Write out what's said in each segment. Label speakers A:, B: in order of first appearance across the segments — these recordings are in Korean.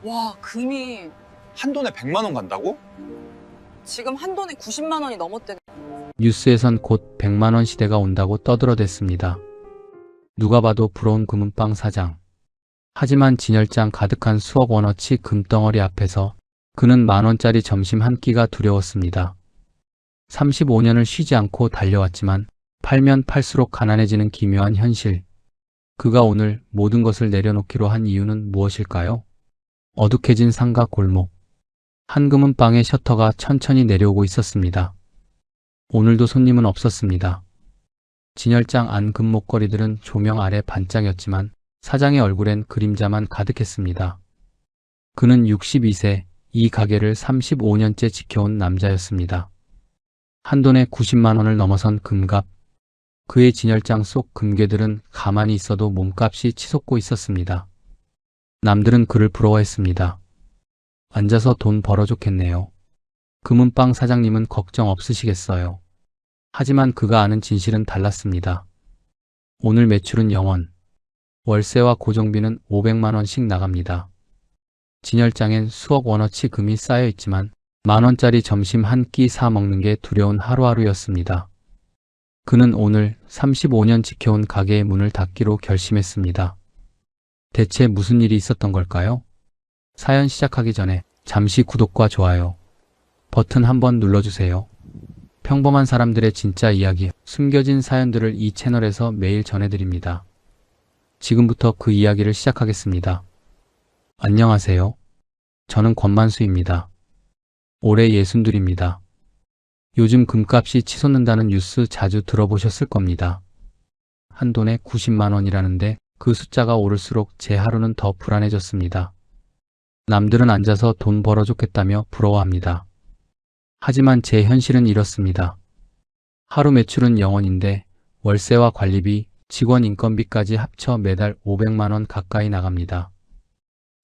A: 와, 금이
B: 한돈에 100만 원 간다고?
A: 지금 한 돈에 90만 원이 넘었대.
C: 뉴스에선 곧 100만 원 시대가 온다고 떠들어댔습니다. 누가 봐도 부러운 금은방 사장. 하지만 진열장 가득한 수억 원어치 금덩어리 앞에서 그는 만원짜리 점심 한 끼가 두려웠습니다. 35년을 쉬지 않고 달려왔지만 팔면 팔수록 가난해지는 기묘한 현실. 그가 오늘 모든 것을 내려놓기로 한 이유는 무엇일까요? 어둑해진 상가 골목. 한 금은방의 셔터가 천천히 내려오고 있었습니다. 오늘도 손님은 없었습니다. 진열장 안 금목걸이들은 조명 아래 반짝였지만 사장의 얼굴엔 그림자만 가득했습니다. 그는 62세, 이 가게를 35년째 지켜온 남자였습니다. 한돈에 90만 원을 넘어선 금값. 그의 진열장 속 금괴들은 가만히 있어도 몸값이 치솟고 있었습니다. 남들은 그를 부러워했습니다. 앉아서 돈 벌어 좋겠네요. 금은방 사장님은 걱정 없으시겠어요. 하지만 그가 아는 진실은 달랐습니다. 오늘 매출은 0원. 월세와 고정비는 500만 원씩 나갑니다. 진열장엔 수억 원어치 금이 쌓여 있지만 만원짜리 점심 한 끼 사 먹는 게 두려운 하루하루였습니다. 그는 오늘 35년 지켜온 가게의 문을 닫기로 결심했습니다. 대체 무슨 일이 있었던 걸까요? 사연 시작하기 전에 잠시 구독과 좋아요 버튼 한번 눌러주세요. 평범한 사람들의 진짜 이야기, 숨겨진 사연들을 이 채널에서 매일 전해드립니다. 지금부터 그 이야기를 시작하겠습니다. 안녕하세요. 저는 권만수입니다. 올해 62입니다. 요즘 금값이 치솟는다는 뉴스 자주 들어보셨을 겁니다. 한돈에 90만 원이라는데 그 숫자가 오를수록 제 하루는 더 불안해졌습니다. 남들은 앉아서 돈 벌어줬겠다며 부러워합니다. 하지만 제 현실은 이렇습니다. 하루 매출은 0원인데 월세와 관리비, 직원 인건비까지 합쳐 매달 500만 원 가까이 나갑니다.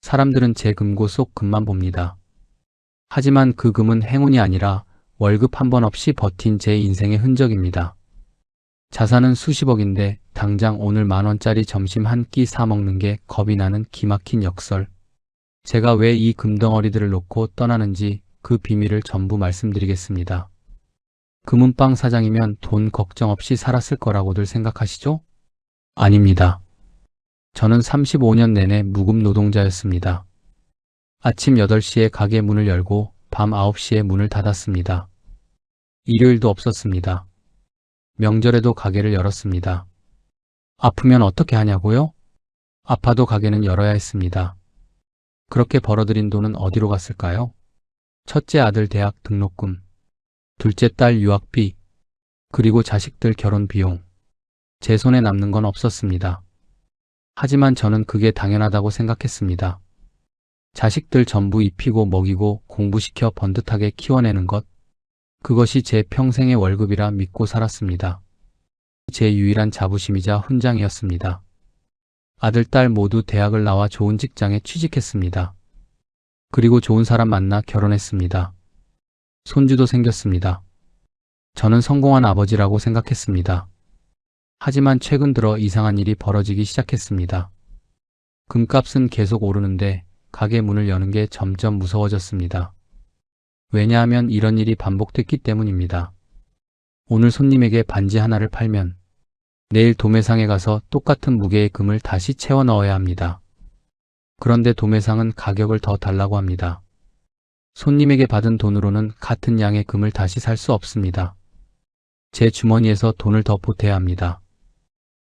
C: 사람들은 제 금고 속 금만 봅니다. 하지만 그 금은 행운이 아니라 월급 한 번 없이 버틴 제 인생의 흔적입니다. 자산은 수십억인데 당장 오늘 만원짜리 점심 한 끼 사 먹는 게 겁이 나는 기막힌 역설. 제가 왜 이 금덩어리들을 놓고 떠나는지 그 비밀을 전부 말씀드리겠습니다. 금은방 사장이면 돈 걱정 없이 살았을 거라고들 생각하시죠? 아닙니다. 저는 35년 내내 무급 노동자였습니다. 아침 8시에 가게 문을 열고 밤 9시에 문을 닫았습니다. 일요일도 없었습니다. 명절에도 가게를 열었습니다. 아프면 어떻게 하냐고요? 아파도 가게는 열어야 했습니다. 그렇게 벌어들인 돈은 어디로 갔을까요? 첫째 아들 대학 등록금, 둘째 딸 유학비, 그리고 자식들 결혼 비용. 제 손에 남는 건 없었습니다. 하지만 저는 그게 당연하다고 생각했습니다. 자식들 전부 입히고 먹이고 공부시켜 번듯하게 키워내는 것, 그것이 제 평생의 월급이라 믿고 살았습니다. 제 유일한 자부심이자 훈장이었습니다. 아들, 딸 모두 대학을 나와 좋은 직장에 취직했습니다. 그리고 좋은 사람 만나 결혼했습니다. 손주도 생겼습니다. 저는 성공한 아버지라고 생각했습니다. 하지만 최근 들어 이상한 일이 벌어지기 시작했습니다. 금값은 계속 오르는데 가게 문을 여는 게 점점 무서워졌습니다. 왜냐하면 이런 일이 반복됐기 때문입니다. 오늘 손님에게 반지 하나를 팔면 내일 도매상에 가서 똑같은 무게의 금을 다시 채워 넣어야 합니다. 그런데 도매상은 가격을 더 달라고 합니다. 손님에게 받은 돈으로는 같은 양의 금을 다시 살 수 없습니다. 제 주머니에서 돈을 더 보태야 합니다.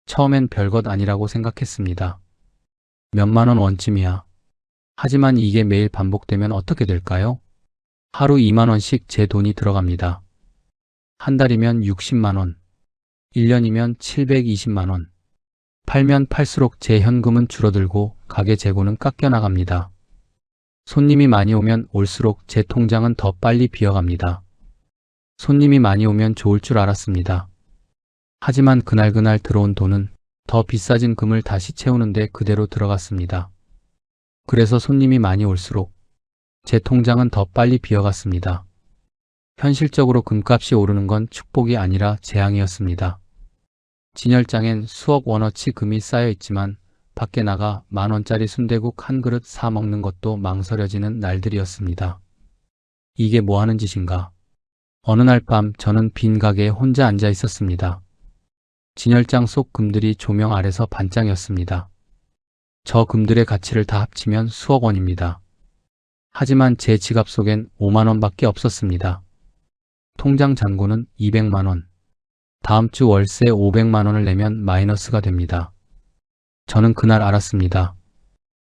C: 처음엔 별것 아니라고 생각했습니다. 몇만 원 원쯤이야. 하지만 이게 매일 반복되면 어떻게 될까요? 하루 2만 원씩 제 돈이 들어갑니다. 한 달이면 60만 원, 1년이면 720만 원. 팔면 팔수록 제 현금은 줄어들고 가게 재고는 깎여 나갑니다. 손님이 많이 오면 올수록 제 통장은 더 빨리 비어갑니다. 손님이 많이 오면 좋을 줄 알았습니다. 하지만 그날 들어온 돈은 더 비싸진 금을 다시 채우는데 그대로 들어갔습니다. 그래서 손님이 많이 올수록 제 통장은 더 빨리 비어갔습니다. 현실적으로 금값이 오르는 건 축복이 아니라 재앙이었습니다. 진열장엔 수억 원어치 금이 쌓여 있지만 밖에 나가 10,000원짜리 순대국 한 그릇 사 먹는 것도 망설여지는 날들이었습니다. 이게 뭐 하는 짓인가? 어느 날 밤 저는 빈 가게에 혼자 앉아 있었습니다. 진열장 속 금들이 조명 아래서 반짝였습니다. 저 금들의 가치를 다 합치면 수억 원입니다. 하지만 제 지갑 속엔 5만 원밖에 없었습니다. 통장 잔고는 200만 원. 다음 주 월세 500만 원을 내면 마이너스가 됩니다. 저는 그날 알았습니다.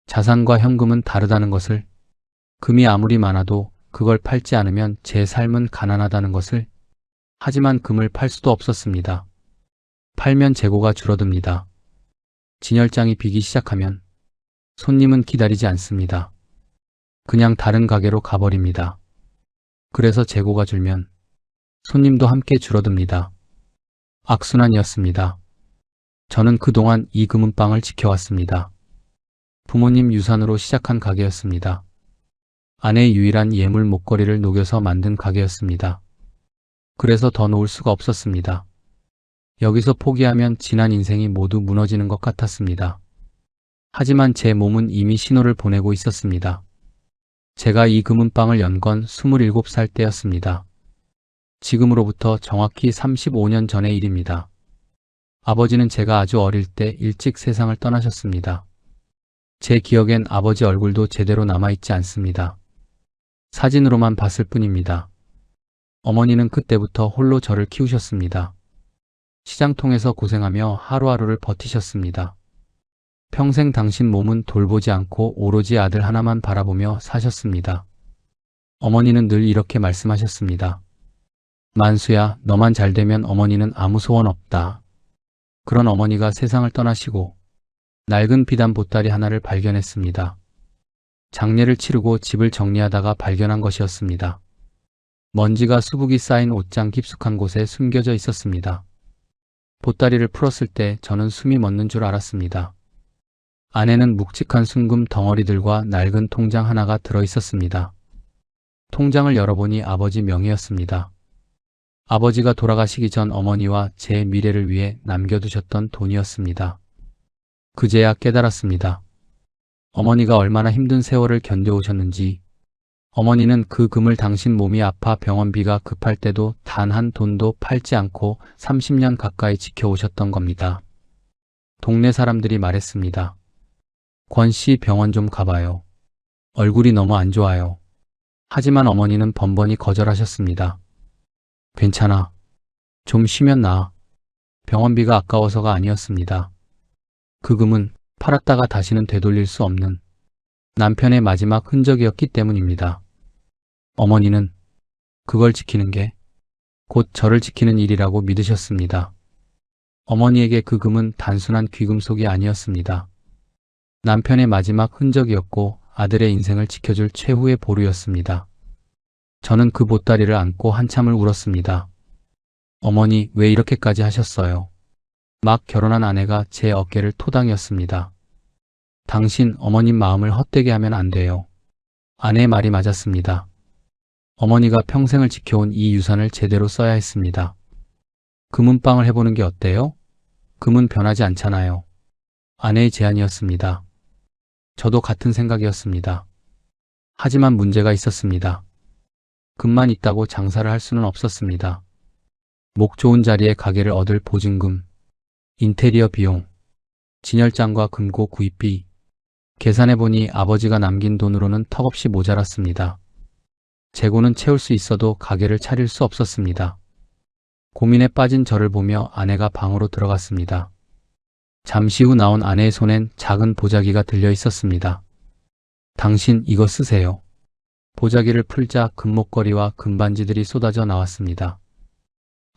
C: 자산과 현금은 다르다는 것을, 금이 아무리 많아도 그걸 팔지 않으면 제 삶은 가난하다는 것을. 하지만 금을 팔 수도 없었습니다. 팔면 재고가 줄어듭니다. 진열장이 비기 시작하면 손님은 기다리지 않습니다. 그냥 다른 가게로 가버립니다. 그래서 재고가 줄면 손님도 함께 줄어듭니다. 악순환이었습니다. 저는 그동안 이 금은방을 지켜왔습니다. 부모님 유산으로 시작한 가게였습니다. 아내의 유일한 예물 목걸이를 녹여서 만든 가게였습니다. 그래서 더 놓을 수가 없었습니다. 여기서 포기하면 지난 인생이 모두 무너지는 것 같았습니다. 하지만 제 몸은 이미 신호를 보내고 있었습니다. 제가 이 금은방을 연 건 27살 때였습니다. 지금으로부터 정확히 35년 전의 일입니다. 아버지는 제가 아주 어릴 때 일찍 세상을 떠나셨습니다. 제 기억엔 아버지 얼굴도 제대로 남아있지 않습니다. 사진으로만 봤을 뿐입니다. 어머니는 그때부터 홀로 저를 키우셨습니다. 시장통에서 고생하며 하루하루를 버티셨습니다. 평생 당신 몸은 돌보지 않고 오로지 아들 하나만 바라보며 사셨습니다. 어머니는 늘 이렇게 말씀하셨습니다. 만수야, 너만 잘 되면 어머니는 아무 소원 없다. 그런 어머니가 세상을 떠나시고 낡은 비단 보따리 하나를 발견했습니다. 장례를 치르고 집을 정리하다가 발견한 것이었습니다. 먼지가 수북이 쌓인 옷장 깊숙한 곳에 숨겨져 있었습니다. 보따리를 풀었을 때 저는 숨이 멎는 줄 알았습니다. 안에는 묵직한 순금 덩어리들과 낡은 통장 하나가 들어 있었습니다. 통장을 열어보니 아버지 명의였습니다. 아버지가 돌아가시기 전 어머니와 제 미래를 위해 남겨두셨던 돈이었습니다. 그제야 깨달았습니다. 어머니가 얼마나 힘든 세월을 견뎌오셨는지. 어머니는 그 금을 당신 몸이 아파 병원비가 급할 때도 단 한 돈도 팔지 않고 30년 가까이 지켜오셨던 겁니다. 동네 사람들이 말했습니다. 권 씨 병원 좀 가봐요. 얼굴이 너무 안 좋아요. 하지만 어머니는 번번이 거절하셨습니다. 괜찮아. 좀 쉬면 나아. 병원비가 아까워서가 아니었습니다. 그 금은 팔았다가 다시는 되돌릴 수 없는 남편의 마지막 흔적이었기 때문입니다. 어머니는 그걸 지키는 게 곧 저를 지키는 일이라고 믿으셨습니다. 어머니에게 그 금은 단순한 귀금속이 아니었습니다. 남편의 마지막 흔적이었고 아들의 인생을 지켜줄 최후의 보루였습니다. 저는 그 보따리를 안고 한참을 울었습니다. 어머니, 왜 이렇게까지 하셨어요? 막 결혼한 아내가 제 어깨를 토당이었습니다. 당신 어머님 마음을 헛되게 하면 안 돼요. 아내의 말이 맞았습니다. 어머니가 평생을 지켜온 이 유산을 제대로 써야 했습니다. 금은방을 해보는 게 어때요? 금은 변하지 않잖아요. 아내의 제안이었습니다. 저도 같은 생각이었습니다. 하지만 문제가 있었습니다. 금만 있다고 장사를 할 수는 없었습니다. 목 좋은 자리에 가게를 얻을 보증금, 인테리어 비용, 진열장과 금고 구입비, 계산해보니 아버지가 남긴 돈으로는 턱없이 모자랐습니다. 재고는 채울 수 있어도 가게를 차릴 수 없었습니다. 고민에 빠진 저를 보며 아내가 방으로 들어갔습니다. 잠시 후 나온 아내의 손엔 작은 보자기가 들려 있었습니다. 당신 이거 쓰세요. 보자기를 풀자 금목걸이와 금반지들이 쏟아져 나왔습니다.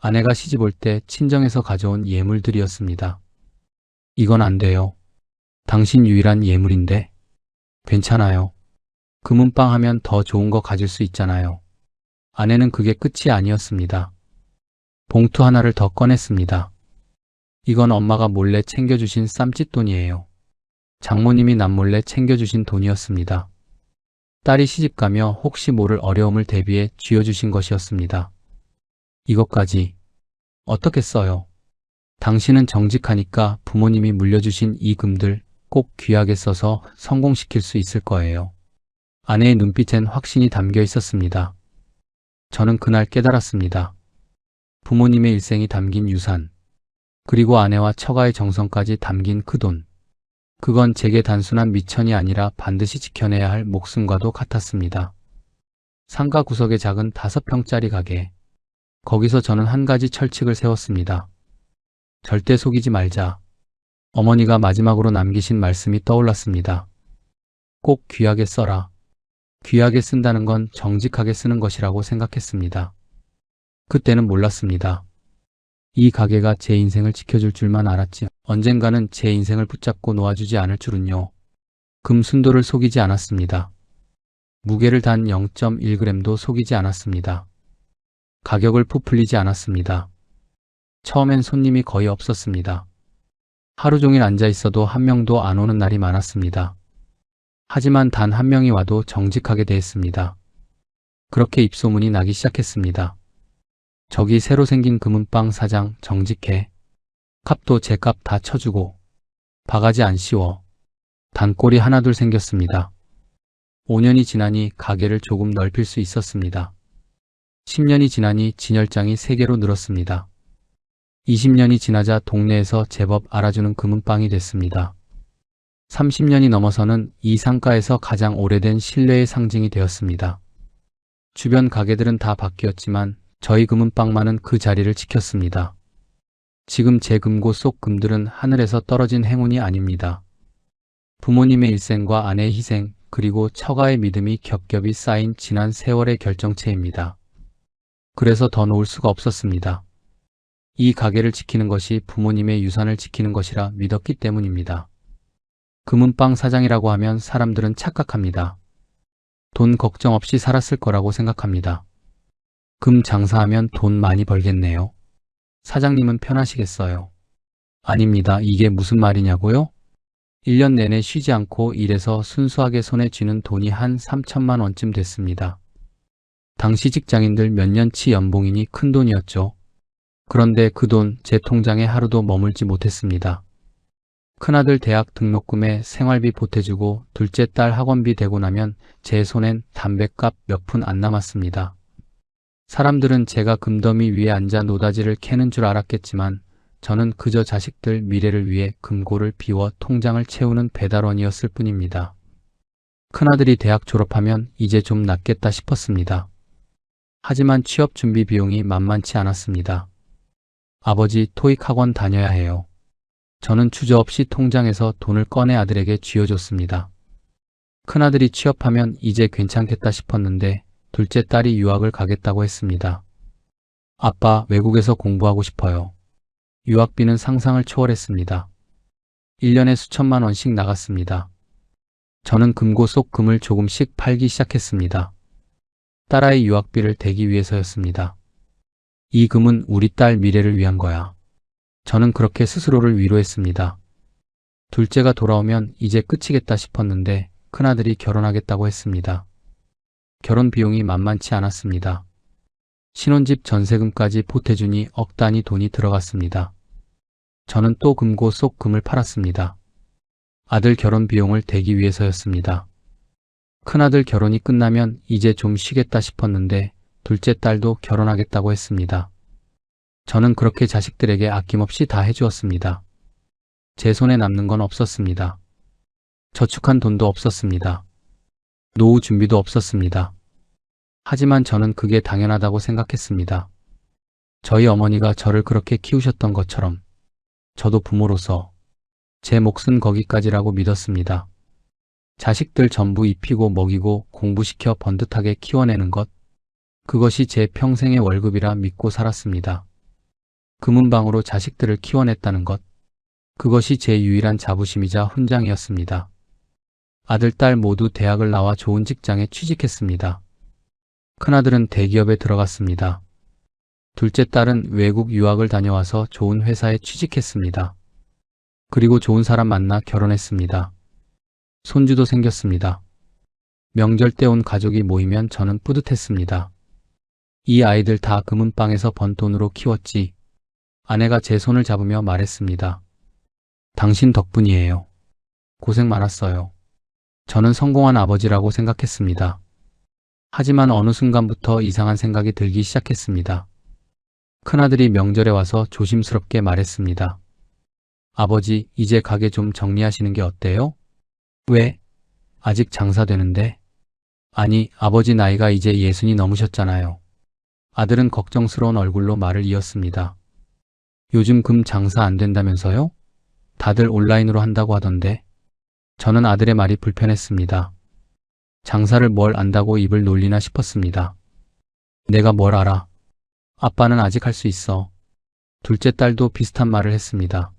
C: 아내가 시집 올 때 친정에서 가져온 예물들이었습니다. 이건 안 돼요. 당신 유일한 예물인데. 괜찮아요. 금은방 하면 더 좋은 거 가질 수 있잖아요. 아내는 그게 끝이 아니었습니다. 봉투 하나를 더 꺼냈습니다. 이건 엄마가 몰래 챙겨주신 쌈짓돈이에요. 장모님이 남몰래 챙겨주신 돈이었습니다. 딸이 시집가며 혹시 모를 어려움을 대비해 쥐어주신 것이었습니다. 이것까지 어떻게 써요? 당신은 정직하니까 부모님이 물려주신 이 금들 꼭 귀하게 써서 성공시킬 수 있을 거예요. 아내의 눈빛엔 확신이 담겨 있었습니다. 저는 그날 깨달았습니다. 부모님의 일생이 담긴 유산, 그리고 아내와 처가의 정성까지 담긴 그 돈. 그건 제게 단순한 미천이 아니라 반드시 지켜내야 할 목숨과도 같았습니다. 상가 구석의 작은 5평짜리 가게. 거기서 저는 한 가지 철칙을 세웠습니다. 절대 속이지 말자. 어머니가 마지막으로 남기신 말씀이 떠올랐습니다. 꼭 귀하게 써라. 귀하게 쓴다는 건 정직하게 쓰는 것이라고 생각했습니다. 그때는 몰랐습니다. 이 가게가 제 인생을 지켜줄 줄만 알았지 언젠가는 제 인생을 붙잡고 놓아주지 않을 줄은요. 금 순도를 속이지 않았습니다. 무게를 단 0.1g도 속이지 않았습니다. 가격을 부풀리지 않았습니다. 처음엔 손님이 거의 없었습니다. 하루 종일 앉아 있어도 한 명도 안 오는 날이 많았습니다. 하지만 단 한 명이 와도 정직하게 대했습니다. 그렇게 입소문이 나기 시작했습니다. 저기 새로 생긴 금은빵 사장 정직해. 값도 제 값 다 쳐주고. 바가지 안 씌워. 단골이 하나둘 생겼습니다. 5년이 지나니 가게를 조금 넓힐 수 있었습니다. 10년이 지나니 진열장이 3개로 늘었습니다. 20년이 지나자 동네에서 제법 알아주는 금은빵이 됐습니다. 30년이 넘어서는 이 상가에서 가장 오래된 신뢰의 상징이 되었습니다. 주변 가게들은 다 바뀌었지만 저희 금은빵만은 그 자리를 지켰습니다. 지금 제 금고 속 금들은 하늘에서 떨어진 행운이 아닙니다. 부모님의 일생과 아내의 희생, 그리고 처가의 믿음이 겹겹이 쌓인 지난 세월의 결정체입니다. 그래서 더 놓을 수가 없었습니다. 이 가게를 지키는 것이 부모님의 유산을 지키는 것이라 믿었기 때문입니다. 금은빵 사장이라고 하면 사람들은 착각합니다. 돈 걱정 없이 살았을 거라고 생각합니다. 금 장사하면 돈 많이 벌겠네요. 사장님은 편하시겠어요. 아닙니다. 이게 무슨 말이냐고요? 1년 내내 쉬지 않고 일해서 순수하게 손에 쥐는 돈이 한 3천만 원쯤 됐습니다. 당시 직장인들 몇 년치 연봉이니 큰 돈이었죠. 그런데 그 돈 제 통장에 하루도 머물지 못했습니다. 큰아들 대학 등록금에 생활비 보태주고 둘째 딸 학원비 대고 나면 제 손엔 담뱃값 몇 푼 안 남았습니다. 사람들은 제가 금더미 위에 앉아 노다지를 캐는 줄 알았겠지만 저는 그저 자식들 미래를 위해 금고를 비워 통장을 채우는 배달원이었을 뿐입니다. 큰아들이 대학 졸업하면 이제 좀 낫겠다 싶었습니다. 하지만 취업 준비 비용이 만만치 않았습니다. 아버지 토익 학원 다녀야 해요. 저는 주저없이 통장에서 돈을 꺼내 아들에게 쥐어줬습니다. 큰아들이 취업하면 이제 괜찮겠다 싶었는데 둘째 딸이 유학을 가겠다고 했습니다. 아빠, 외국에서 공부하고 싶어요. 유학비는 상상을 초월했습니다. 1년에 수천만 원씩 나갔습니다. 저는 금고 속 금을 조금씩 팔기 시작했습니다. 딸아이 유학비를 대기 위해서였습니다. 이 금은 우리 딸 미래를 위한 거야. 저는 그렇게 스스로를 위로했습니다. 둘째가 돌아오면 이제 끝이겠다 싶었는데 큰아들이 결혼하겠다고 했습니다. 결혼 비용이 만만치 않았습니다. 신혼집 전세금까지 보태주니 억 단위 돈이 들어갔습니다. 저는 또 금고 속 금을 팔았습니다. 아들 결혼 비용을 대기 위해서였습니다. 큰아들 결혼이 끝나면 이제 좀 쉬겠다 싶었는데 둘째 딸도 결혼하겠다고 했습니다. 저는 그렇게 자식들에게 아낌없이 다 해주었습니다. 제 손에 남는 건 없었습니다. 저축한 돈도 없었습니다. 노후 준비도 없었습니다. 하지만 저는 그게 당연하다고 생각했습니다. 저희 어머니가 저를 그렇게 키우셨던 것처럼 저도 부모로서 제 몫은 거기까지라고 믿었습니다. 자식들 전부 입히고 먹이고 공부시켜 번듯하게 키워내는 것, 그것이 제 평생의 월급이라 믿고 살았습니다. 금은방으로 자식들을 키워냈다는 것, 그것이 제 유일한 자부심이자 훈장이었습니다. 아들, 딸 모두 대학을 나와 좋은 직장에 취직했습니다. 큰아들은 대기업에 들어갔습니다. 둘째 딸은 외국 유학을 다녀와서 좋은 회사에 취직했습니다. 그리고 좋은 사람 만나 결혼했습니다. 손주도 생겼습니다. 명절 때 온 가족이 모이면 저는 뿌듯했습니다. 이 아이들 다 금은방에서 번 돈으로 키웠지. 아내가 제 손을 잡으며 말했습니다. 당신 덕분이에요. 고생 많았어요. 저는 성공한 아버지라고 생각했습니다. 하지만 어느 순간부터 이상한 생각이 들기 시작했습니다. 큰아들이 명절에 와서 조심스럽게 말했습니다. 아버지, 이제 가게 좀 정리하시는 게 어때요? 왜? 아직 장사되는데? 아니, 아버지 나이가 이제 60이 넘으셨잖아요. 아들은 걱정스러운 얼굴로 말을 이었습니다. 요즘 금 장사 안 된다면서요? 다들 온라인으로 한다고 하던데. 저는 아들의 말이 불편했습니다. 장사를 뭘 안다고 입을 놀리나 싶었습니다. 내가 뭘 알아? 아빠는 아직 할 수 있어. 둘째 딸도 비슷한 말을 했습니다.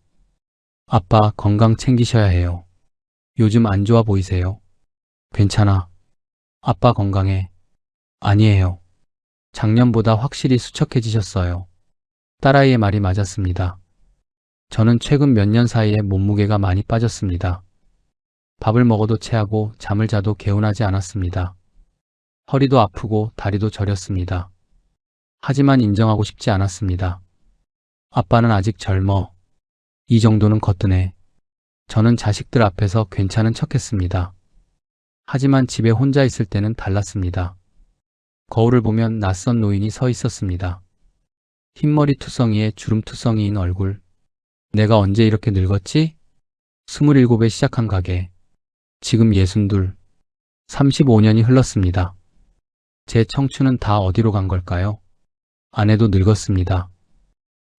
C: 아빠, 건강 챙기셔야 해요. 요즘 안 좋아 보이세요? 괜찮아. 아빠 건강해. 아니에요. 작년보다 확실히 수척해지셨어요. 딸아이의 말이 맞았습니다. 저는 최근 몇 년 사이에 몸무게가 많이 빠졌습니다. 밥을 먹어도 체하고 잠을 자도 개운하지 않았습니다. 허리도 아프고 다리도 저렸습니다. 하지만 인정하고 싶지 않았습니다. 아빠는 아직 젊어. 이 정도는 거뜬해. 저는 자식들 앞에서 괜찮은 척했습니다. 하지만 집에 혼자 있을 때는 달랐습니다. 거울을 보면 낯선 노인이 서 있었습니다. 흰머리 투성이에 주름 투성이인 얼굴. 내가 언제 이렇게 늙었지? 27에 시작한 가게. 지금 62. 35년이 흘렀습니다. 제 청춘은 다 어디로 간 걸까요? 아내도 늙었습니다.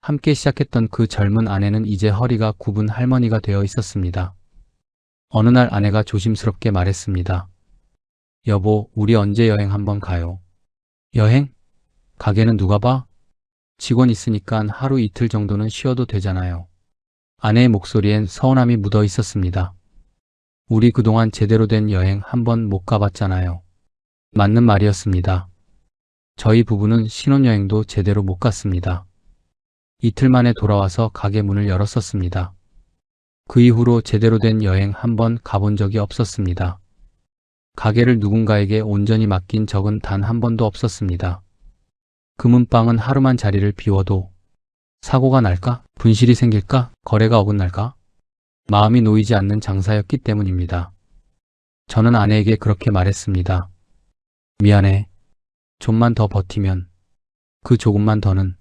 C: 함께 시작했던 그 젊은 아내는 이제 허리가 굽은 할머니가 되어 있었습니다. 어느 날 아내가 조심스럽게 말했습니다. 여보, 우리 언제 여행 한번 가요? 여행? 가게는 누가 봐? 직원 있으니까 하루 이틀 정도는 쉬어도 되잖아요. 아내의 목소리엔 서운함이 묻어 있었습니다. 우리 그동안 제대로 된 여행 한번 못 가봤잖아요. 맞는 말이었습니다. 저희 부부는 신혼여행도 제대로 못 갔습니다. 이틀 만에 돌아와서 가게 문을 열었었습니다. 그 이후로 제대로 된 여행 한번 가본 적이 없었습니다. 가게를 누군가에게 온전히 맡긴 적은 단 한 번도 없었습니다. 금은방은 하루만 자리를 비워도 사고가 날까? 분실이 생길까? 거래가 어긋날까? 마음이 놓이지 않는 장사였기 때문입니다. 저는 아내에게 그렇게 말했습니다. 미안해. 좀만 더 버티면, 그 조금만 더는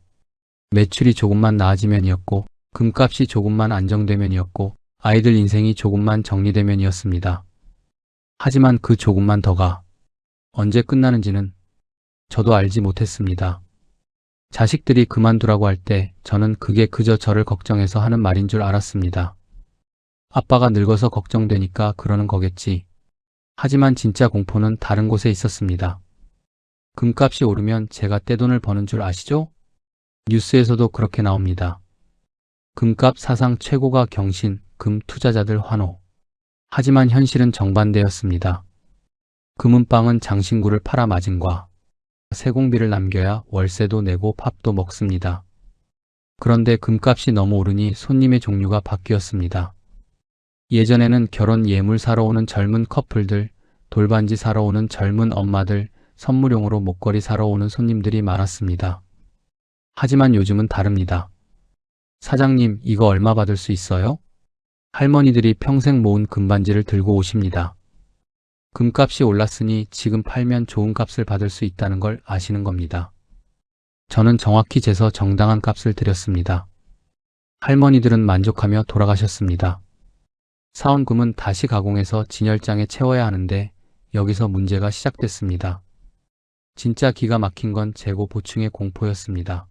C: 매출이 조금만 나아지면이었고, 금값이 조금만 안정되면이었고, 아이들 인생이 조금만 정리되면이었습니다. 하지만 그 조금만 더가 언제 끝나는지는 저도 알지 못했습니다. 자식들이 그만두라고 할 때 저는 그게 그저 저를 걱정해서 하는 말인 줄 알았습니다. 아빠가 늙어서 걱정되니까 그러는 거겠지. 하지만 진짜 공포는 다른 곳에 있었습니다. 금값이 오르면 제가 떼돈을 버는 줄 아시죠? 뉴스에서도 그렇게 나옵니다. 금값 사상 최고가 경신, 금 투자자들 환호. 하지만 현실은 정반대였습니다. 금은방은 장신구를 팔아 마진과 세공비를 남겨야 월세도 내고 밥도 먹습니다. 그런데 금값이 너무 오르니 손님의 종류가 바뀌었습니다. 예전에는 결혼 예물 사러 오는 젊은 커플들, 돌반지 사러 오는 젊은 엄마들, 선물용으로 목걸이 사러 오는 손님들이 많았습니다. 하지만 요즘은 다릅니다. 사장님, 이거 얼마 받을 수 있어요? 할머니들이 평생 모은 금반지를 들고 오십니다. 금값이 올랐으니 지금 팔면 좋은 값을 받을 수 있다는 걸 아시는 겁니다. 저는 정확히 재서 정당한 값을 드렸습니다. 할머니들은 만족하며 돌아가셨습니다. 사온 금은 다시 가공해서 진열장에 채워야 하는데 여기서 문제가 시작됐습니다. 진짜 기가 막힌 건 재고 보충의 공포였습니다.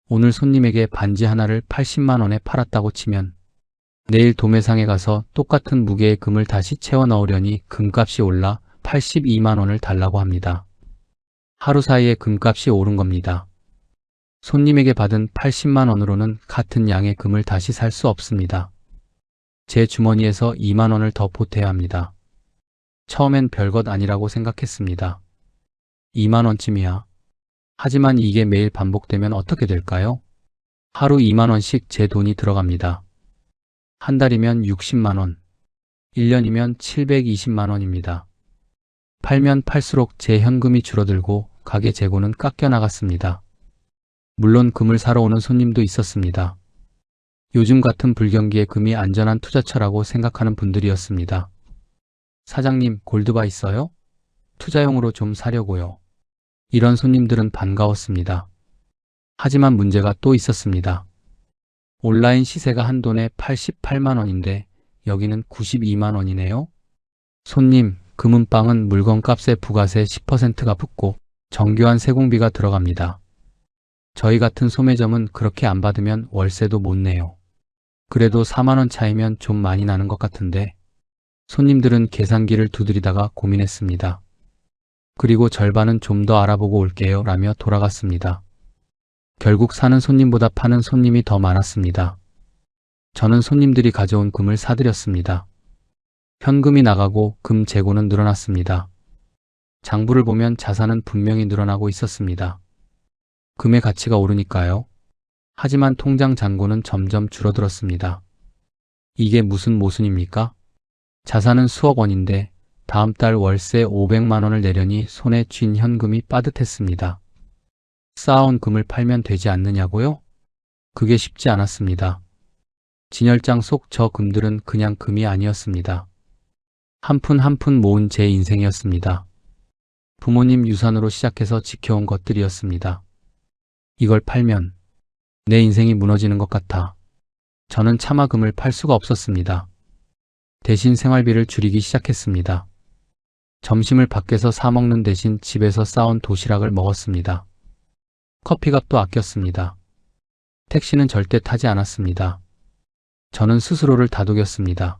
C: 오늘 손님에게 반지 하나를 80만 원에 팔았다고 치면 내일 도매상에 가서 똑같은 무게의 금을 다시 채워 넣으려니 금값이 올라 82만 원을 달라고 합니다. 하루 사이에 금값이 오른 겁니다. 손님에게 받은 80만 원으로는 같은 양의 금을 다시 살 수 없습니다. 제 주머니에서 2만 원을 더 보태야 합니다. 처음엔 별것 아니라고 생각했습니다. 2만 원쯤이야. 하지만 이게 매일 반복되면 어떻게 될까요? 하루 2만 원씩 제 돈이 들어갑니다. 한 달이면 60만 원, 1년이면 720만 원입니다. 팔면 팔수록 제 현금이 줄어들고 가게 재고는 깎여 나갔습니다. 물론 금을 사러 오는 손님도 있었습니다. 요즘 같은 불경기에 금이 안전한 투자처라고 생각하는 분들이었습니다. 사장님, 골드바 있어요? 투자용으로 좀 사려고요. 이런 손님들은 반가웠습니다. 하지만 문제가 또 있었습니다. 온라인 시세가 한 돈에 88만 원인데 여기는 92만 원이네요. 손님, 금은방은 물건값에 부가세 10%가 붙고 정교한 세공비가 들어갑니다. 저희 같은 소매점은 그렇게 안 받으면 월세도 못 내요. 그래도 4만 원 차이면 좀 많이 나는 것 같은데 손님들은 계산기를 두드리다가 고민했습니다. 그리고 절반은 좀 더 알아보고 올게요 라며 돌아갔습니다. 결국 사는 손님보다 파는 손님이 더 많았습니다. 저는 손님들이 가져온 금을 사드렸습니다. 현금이 나가고 금 재고는 늘어났습니다. 장부를 보면 자산은 분명히 늘어나고 있었습니다. 금의 가치가 오르니까요. 하지만 통장 잔고는 점점 줄어들었습니다. 이게 무슨 모순입니까? 자산은 수억 원인데 다음 달 월세 500만 원을 내려니 손에 쥔 현금이 빠듯했습니다. 쌓아온 금을 팔면 되지 않느냐고요? 그게 쉽지 않았습니다. 진열장 속 저 금들은 그냥 금이 아니었습니다. 한 푼 한 푼 모은 제 인생이었습니다. 부모님 유산으로 시작해서 지켜온 것들이었습니다. 이걸 팔면 내 인생이 무너지는 것 같아 저는 차마 금을 팔 수가 없었습니다. 대신 생활비를 줄이기 시작했습니다. 점심을 밖에서 사 먹는 대신 집에서 싸온 도시락을 먹었습니다. 커피값도 아꼈습니다. 택시는 절대 타지 않았습니다. 저는 스스로를 다독였습니다.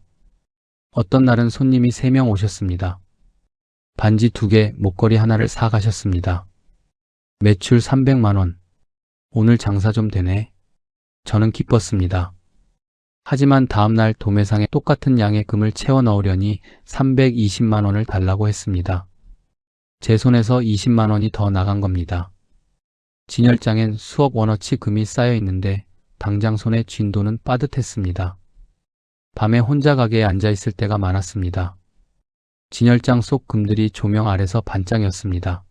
C: 어떤 날은 손님이 3명 오셨습니다. 반지 2개, 목걸이 하나를 사 가셨습니다. 매출 300만 원. 오늘 장사 좀 되네. 저는 기뻤습니다. 하지만 다음날 도매상에 똑같은 양의 금을 채워 넣으려니 320만 원을 달라고 했습니다. 제 손에서 20만 원이 더 나간 겁니다. 진열장엔 수억 원어치 금이 쌓여 있는데 당장 손에 쥔 돈은 빠듯했습니다. 밤에 혼자 가게에 앉아 있을 때가 많았습니다. 진열장 속 금들이 조명 아래서 반짝였습니다.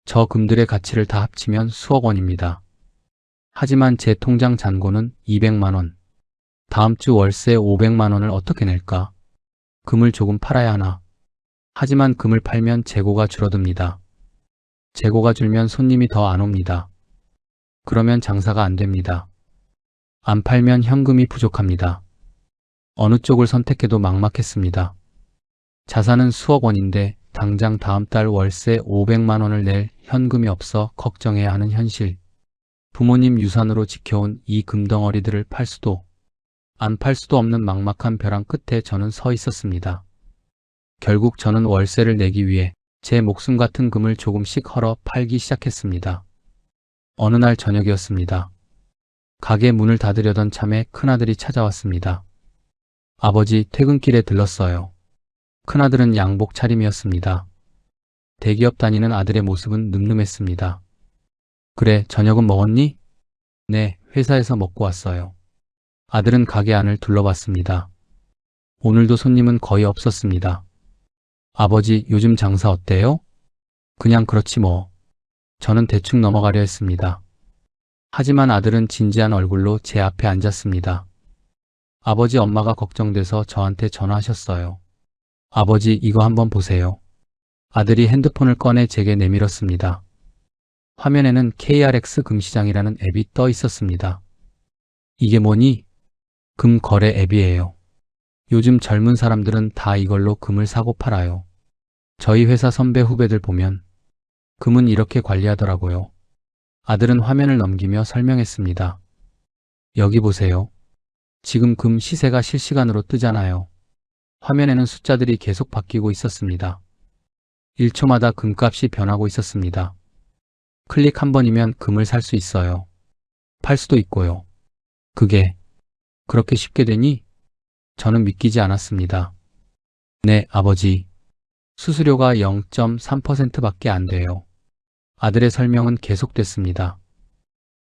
C: 저 금들의 가치를 다 합치면 수억 원입니다. 하지만 제 통장 잔고는 200만 원. 다음 주 월세 500만 원을 어떻게 낼까? 금을 조금 팔아야 하나? 하지만 금을 팔면 재고가 줄어듭니다. 재고가 줄면 손님이 더 안 옵니다. 그러면 장사가 안 됩니다. 안 팔면 현금이 부족합니다. 어느 쪽을 선택해도 막막했습니다. 자산은 수억 원인데 당장 다음 달 월세 500만 원을 낼 현금이 없어 걱정해야 하는 현실. 부모님 유산으로 지켜온 이 금덩어리들을 팔 수도 안 팔 수도 없는 막막한 벼랑 끝에 저는 서 있었습니다. 결국 저는 월세를 내기 위해 제 목숨 같은 금을 조금씩 헐어 팔기 시작했습니다. 어느 날 저녁이었습니다. 가게 문을 닫으려던 참에 큰아들이 찾아왔습니다. 아버지, 퇴근길에 들렀어요. 큰아들은 양복 차림이었습니다. 대기업 다니는 아들의 모습은 늠름했습니다. 그래, 저녁은 먹었니? 네, 회사에서 먹고 왔어요. 아들은 가게 안을 둘러봤습니다. 오늘도 손님은 거의 없었습니다. 아버지, 요즘 장사 어때요? 그냥 그렇지 뭐. 저는 대충 넘어가려 했습니다. 하지만 아들은 진지한 얼굴로 제 앞에 앉았습니다. 아버지, 엄마가 걱정돼서 저한테 전화하셨어요. 아버지, 이거 한번 보세요. 아들이 핸드폰을 꺼내 제게 내밀었습니다. 화면에는 KRX 금시장이라는 앱이 떠 있었습니다. 이게 뭐니? 금 거래 앱이에요. 요즘 젊은 사람들은 다 이걸로 금을 사고 팔아요. 저희 회사 선배 후배들 보면 금은 이렇게 관리하더라고요. 아들은 화면을 넘기며 설명했습니다. 여기 보세요. 지금 금 시세가 실시간으로 뜨잖아요. 화면에는 숫자들이 계속 바뀌고 있었습니다. 1초마다 금값이 변하고 있었습니다. 클릭 한 번이면 금을 살 수 있어요. 팔 수도 있고요. 그게 그렇게 쉽게 되니? 저는 믿기지 않았습니다. 네, 아버지. 수수료가 0.3%밖에 안 돼요. 아들의 설명은 계속됐습니다.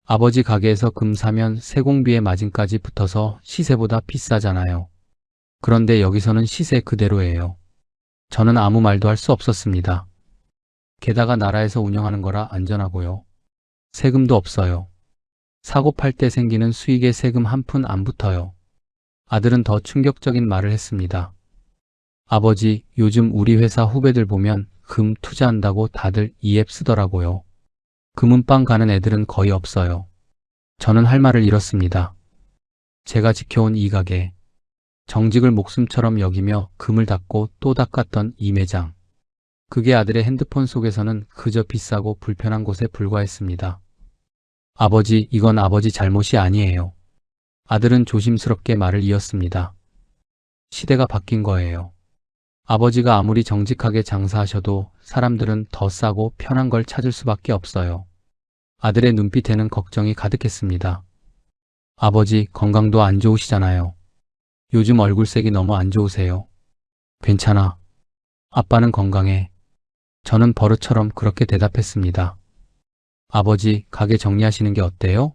C: 아버지 가게에서 금 사면 세공비의 마진까지 붙어서 시세보다 비싸잖아요. 그런데 여기서는 시세 그대로예요. 저는 아무 말도 할 수 없었습니다. 게다가 나라에서 운영하는 거라 안전하고요. 세금도 없어요. 사고 팔 때 생기는 수익에 세금 한 푼 안 붙어요. 아들은 더 충격적인 말을 했습니다. 아버지, 요즘 우리 회사 후배들 보면 금 투자한다고 다들 이 앱 쓰더라고요. 금은방 가는 애들은 거의 없어요. 저는 할 말을 잃었습니다. 제가 지켜온 이 가게, 정직을 목숨처럼 여기며 금을 닦고 또 닦았던 이 매장. 그게 아들의 핸드폰 속에서는 그저 비싸고 불편한 곳에 불과했습니다. 아버지, 이건 아버지 잘못이 아니에요. 아들은 조심스럽게 말을 이었습니다. 시대가 바뀐 거예요. 아버지가 아무리 정직하게 장사하셔도 사람들은 더 싸고 편한 걸 찾을 수밖에 없어요. 아들의 눈빛에는 걱정이 가득했습니다. 아버지, 건강도 안 좋으시잖아요. 요즘 얼굴색이 너무 안 좋으세요. 괜찮아. 아빠는 건강해. 저는 버릇처럼 그렇게 대답했습니다. 아버지, 가게 정리하시는 게 어때요?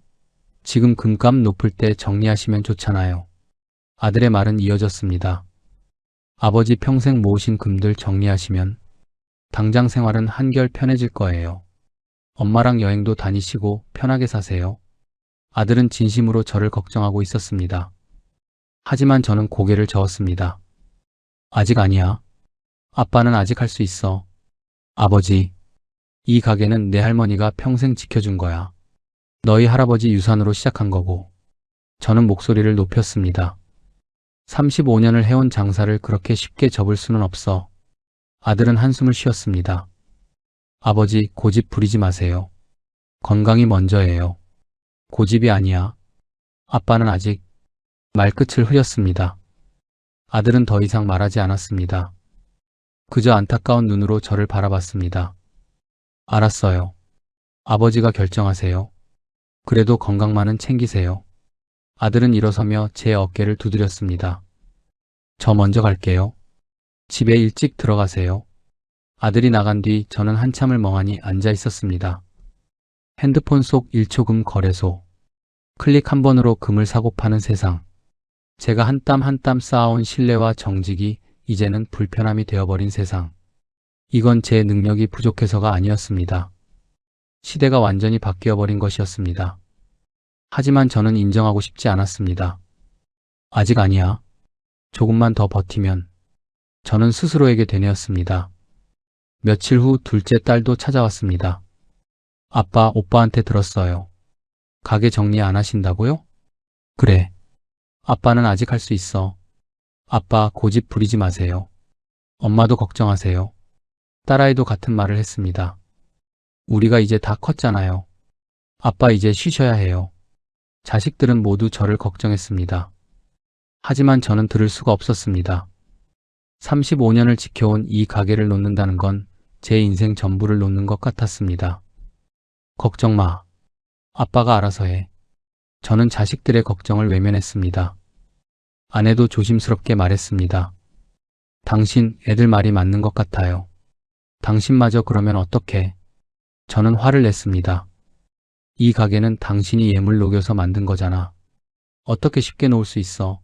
C: 지금 금값 높을 때 정리하시면 좋잖아요. 아들의 말은 이어졌습니다. 아버지 평생 모으신 금들 정리하시면 당장 생활은 한결 편해질 거예요. 엄마랑 여행도 다니시고 편하게 사세요. 아들은 진심으로 저를 걱정하고 있었습니다. 하지만 저는 고개를 저었습니다. 아직 아니야. 아빠는 아직 할 수 있어. 아버지, 이 가게는 내 할머니가 평생 지켜준 거야. 너희 할아버지 유산으로 시작한 거고. 저는 목소리를 높였습니다. 35년을 해온 장사를 그렇게 쉽게 접을 수는 없어. 아들은 한숨을 쉬었습니다. 아버지, 고집 부리지 마세요. 건강이 먼저예요. 고집이 아니야. 아빠는 아직 말끝을 흐렸습니다. 아들은 더 이상 말하지 않았습니다. 그저 안타까운 눈으로 저를 바라봤습니다. 알았어요. 아버지가 결정하세요. 그래도 건강만은 챙기세요. 아들은 일어서며 제 어깨를 두드렸습니다. 저 먼저 갈게요. 집에 일찍 들어가세요. 아들이 나간 뒤 저는 한참을 멍하니 앉아 있었습니다. 핸드폰 속 1초금 거래소. 클릭 한 번으로 금을 사고 파는 세상. 제가 한 땀 한 땀 쌓아온 신뢰와 정직이 이제는 불편함이 되어버린 세상. 이건 제 능력이 부족해서가 아니었습니다. 시대가 완전히 바뀌어버린 것이었습니다. 하지만 저는 인정하고 싶지 않았습니다. 아직 아니야. 조금만 더 버티면. 저는 스스로에게 되뇌었습니다. 며칠 후 둘째 딸도 찾아왔습니다. 아빠, 오빠한테 들었어요. 가게 정리 안 하신다고요? 그래. 아빠는 아직 할 수 있어. 아빠, 고집 부리지 마세요. 엄마도 걱정하세요. 딸아이도 같은 말을 했습니다. 우리가 이제 다 컸잖아요. 아빠 이제 쉬셔야 해요. 자식들은 모두 저를 걱정했습니다. 하지만 저는 들을 수가 없었습니다. 35년을 지켜온 이 가게를 놓는다는 건 제 인생 전부를 놓는 것 같았습니다. 걱정 마. 아빠가 알아서 해. 저는 자식들의 걱정을 외면했습니다. 아내도 조심스럽게 말했습니다. 당신 애들 말이 맞는 것 같아요. 당신마저 그러면 어떡해? 저는 화를 냈습니다. 이 가게는 당신이 예물 녹여서 만든 거잖아. 어떻게 쉽게 놓을 수 있어?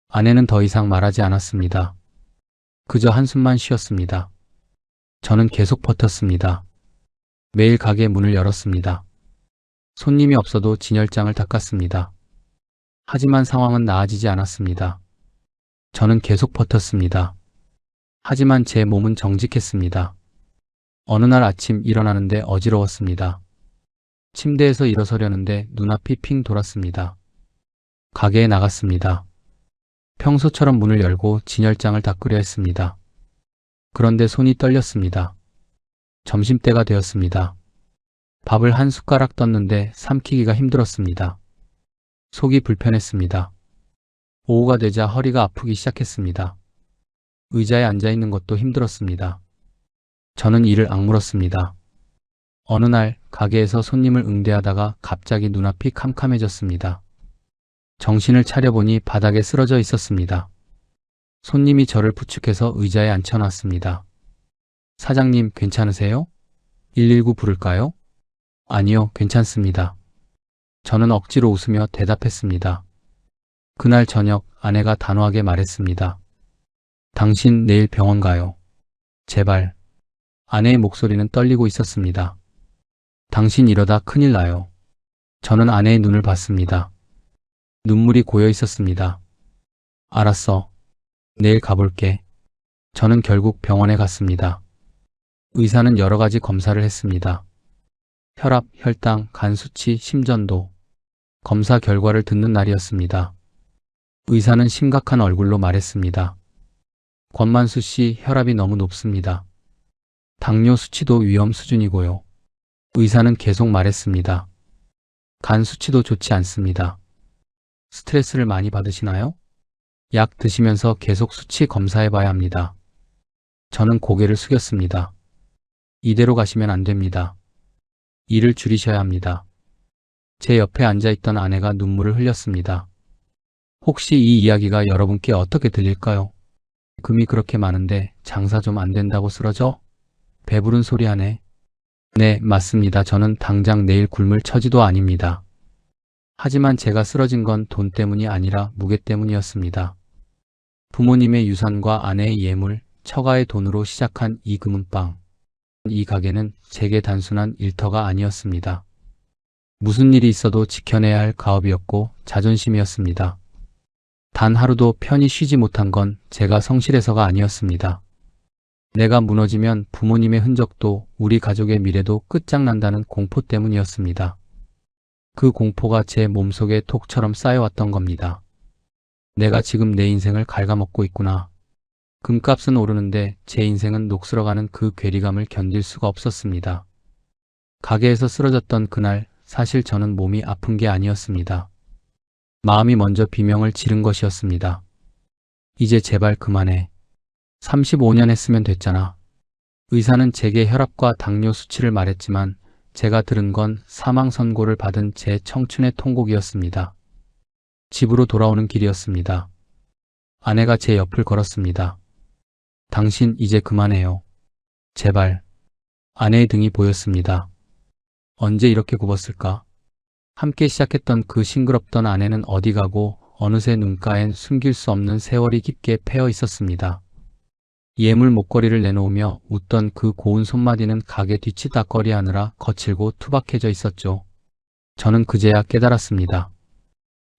C: 아내는 더 이상 말하지 않았습니다. 그저 한숨만 쉬었습니다. 저는 계속 버텼습니다. 매일 가게 문을 열었습니다. 손님이 없어도 진열장을 닦았습니다. 하지만 상황은 나아지지 않았습니다. 저는 계속 버텼습니다. 하지만 제 몸은 정직했습니다. 어느 날 아침 일어나는데 어지러웠습니다. 침대에서 일어서려는데 눈앞이 핑 돌았습니다. 가게에 나갔습니다. 평소처럼 문을 열고 진열장을 닦으려 했습니다. 그런데 손이 떨렸습니다. 점심때가 되었습니다. 밥을 한 숟가락 떴는데 삼키기가 힘들었습니다. 속이 불편했습니다. 오후가 되자 허리가 아프기 시작했습니다. 의자에 앉아 있는 것도 힘들었습니다. 저는 이를 악물었습니다. 어느 날 가게에서 손님을 응대하다가 갑자기 눈앞이 캄캄해졌습니다. 정신을 차려보니 바닥에 쓰러져 있었습니다. 손님이 저를 부축해서 의자에 앉혀놨습니다. 사장님, 괜찮으세요? 119 부를까요? 아니요, 괜찮습니다. 저는 억지로 웃으며 대답했습니다. 그날 저녁 아내가 단호하게 말했습니다. 당신 내일 병원 가요. 제발. 아내의 목소리는 떨리고 있었습니다. 당신 이러다 큰일 나요. 저는 아내의 눈을 봤습니다. 눈물이 고여 있었습니다. 알았어. 내일 가볼게. 저는 결국 병원에 갔습니다. 의사는 여러 가지 검사를 했습니다. 혈압, 혈당, 간 수치, 심전도. 검사 결과를 듣는 날이었습니다. 의사는 심각한 얼굴로 말했습니다. 권만수 씨 혈압이 너무 높습니다. 당뇨 수치도 위험 수준이고요. 의사는 계속 말했습니다. 간 수치도 좋지 않습니다. 스트레스를 많이 받으시나요? 약 드시면서 계속 수치 검사해 봐야 합니다. 저는 고개를 숙였습니다. 이대로 가시면 안 됩니다. 일을 줄이셔야 합니다. 제 옆에 앉아있던 아내가 눈물을 흘렸습니다. 혹시 이 이야기가 여러분께 어떻게 들릴까요? 금이 그렇게 많은데 장사 좀 안 된다고 쓰러져? 배부른 소리 하네. 네, 맞습니다. 저는 당장 내일 굶을 처지도 아닙니다. 하지만 제가 쓰러진 건 돈 때문이 아니라 무게 때문이었습니다. 부모님의 유산과 아내의 예물, 처가의 돈으로 시작한 이 금은방. 이 가게는 제게 단순한 일터가 아니었습니다. 무슨 일이 있어도 지켜내야 할 가업이었고 자존심이었습니다. 단 하루도 편히 쉬지 못한 건 제가 성실해서가 아니었습니다. 내가 무너지면 부모님의 흔적도 우리 가족의 미래도 끝장난다는 공포 때문이었습니다. 그 공포가 제 몸속에 독처럼 쌓여왔던 겁니다. 내가 지금 내 인생을 갉아먹고 있구나. 금값은 오르는데 제 인생은 녹슬어가는 그 괴리감을 견딜 수가 없었습니다. 가게에서 쓰러졌던 그날 사실 저는 몸이 아픈 게 아니었습니다. 마음이 먼저 비명을 지른 것이었습니다. 이제 제발 그만해. 35년 했으면 됐잖아. 의사는 제게 혈압과 당뇨 수치를 말했지만 제가 들은 건 사망 선고를 받은 제 청춘의 통곡이었습니다. 집으로 돌아오는 길이었습니다. 아내가 제 옆을 걸었습니다. 당신 이제 그만해요. 제발. 아내의 등이 보였습니다. 언제 이렇게 굽었을까? 함께 시작했던 그 싱그럽던 아내는 어디 가고 어느새 눈가엔 숨길 수 없는 세월이 깊게 패여 있었습니다. 예물 목걸이를 내놓으며 웃던 그 고운 손마디는 가게 뒤치다꺼리 하느라 거칠고 투박해져 있었죠. 저는 그제야 깨달았습니다.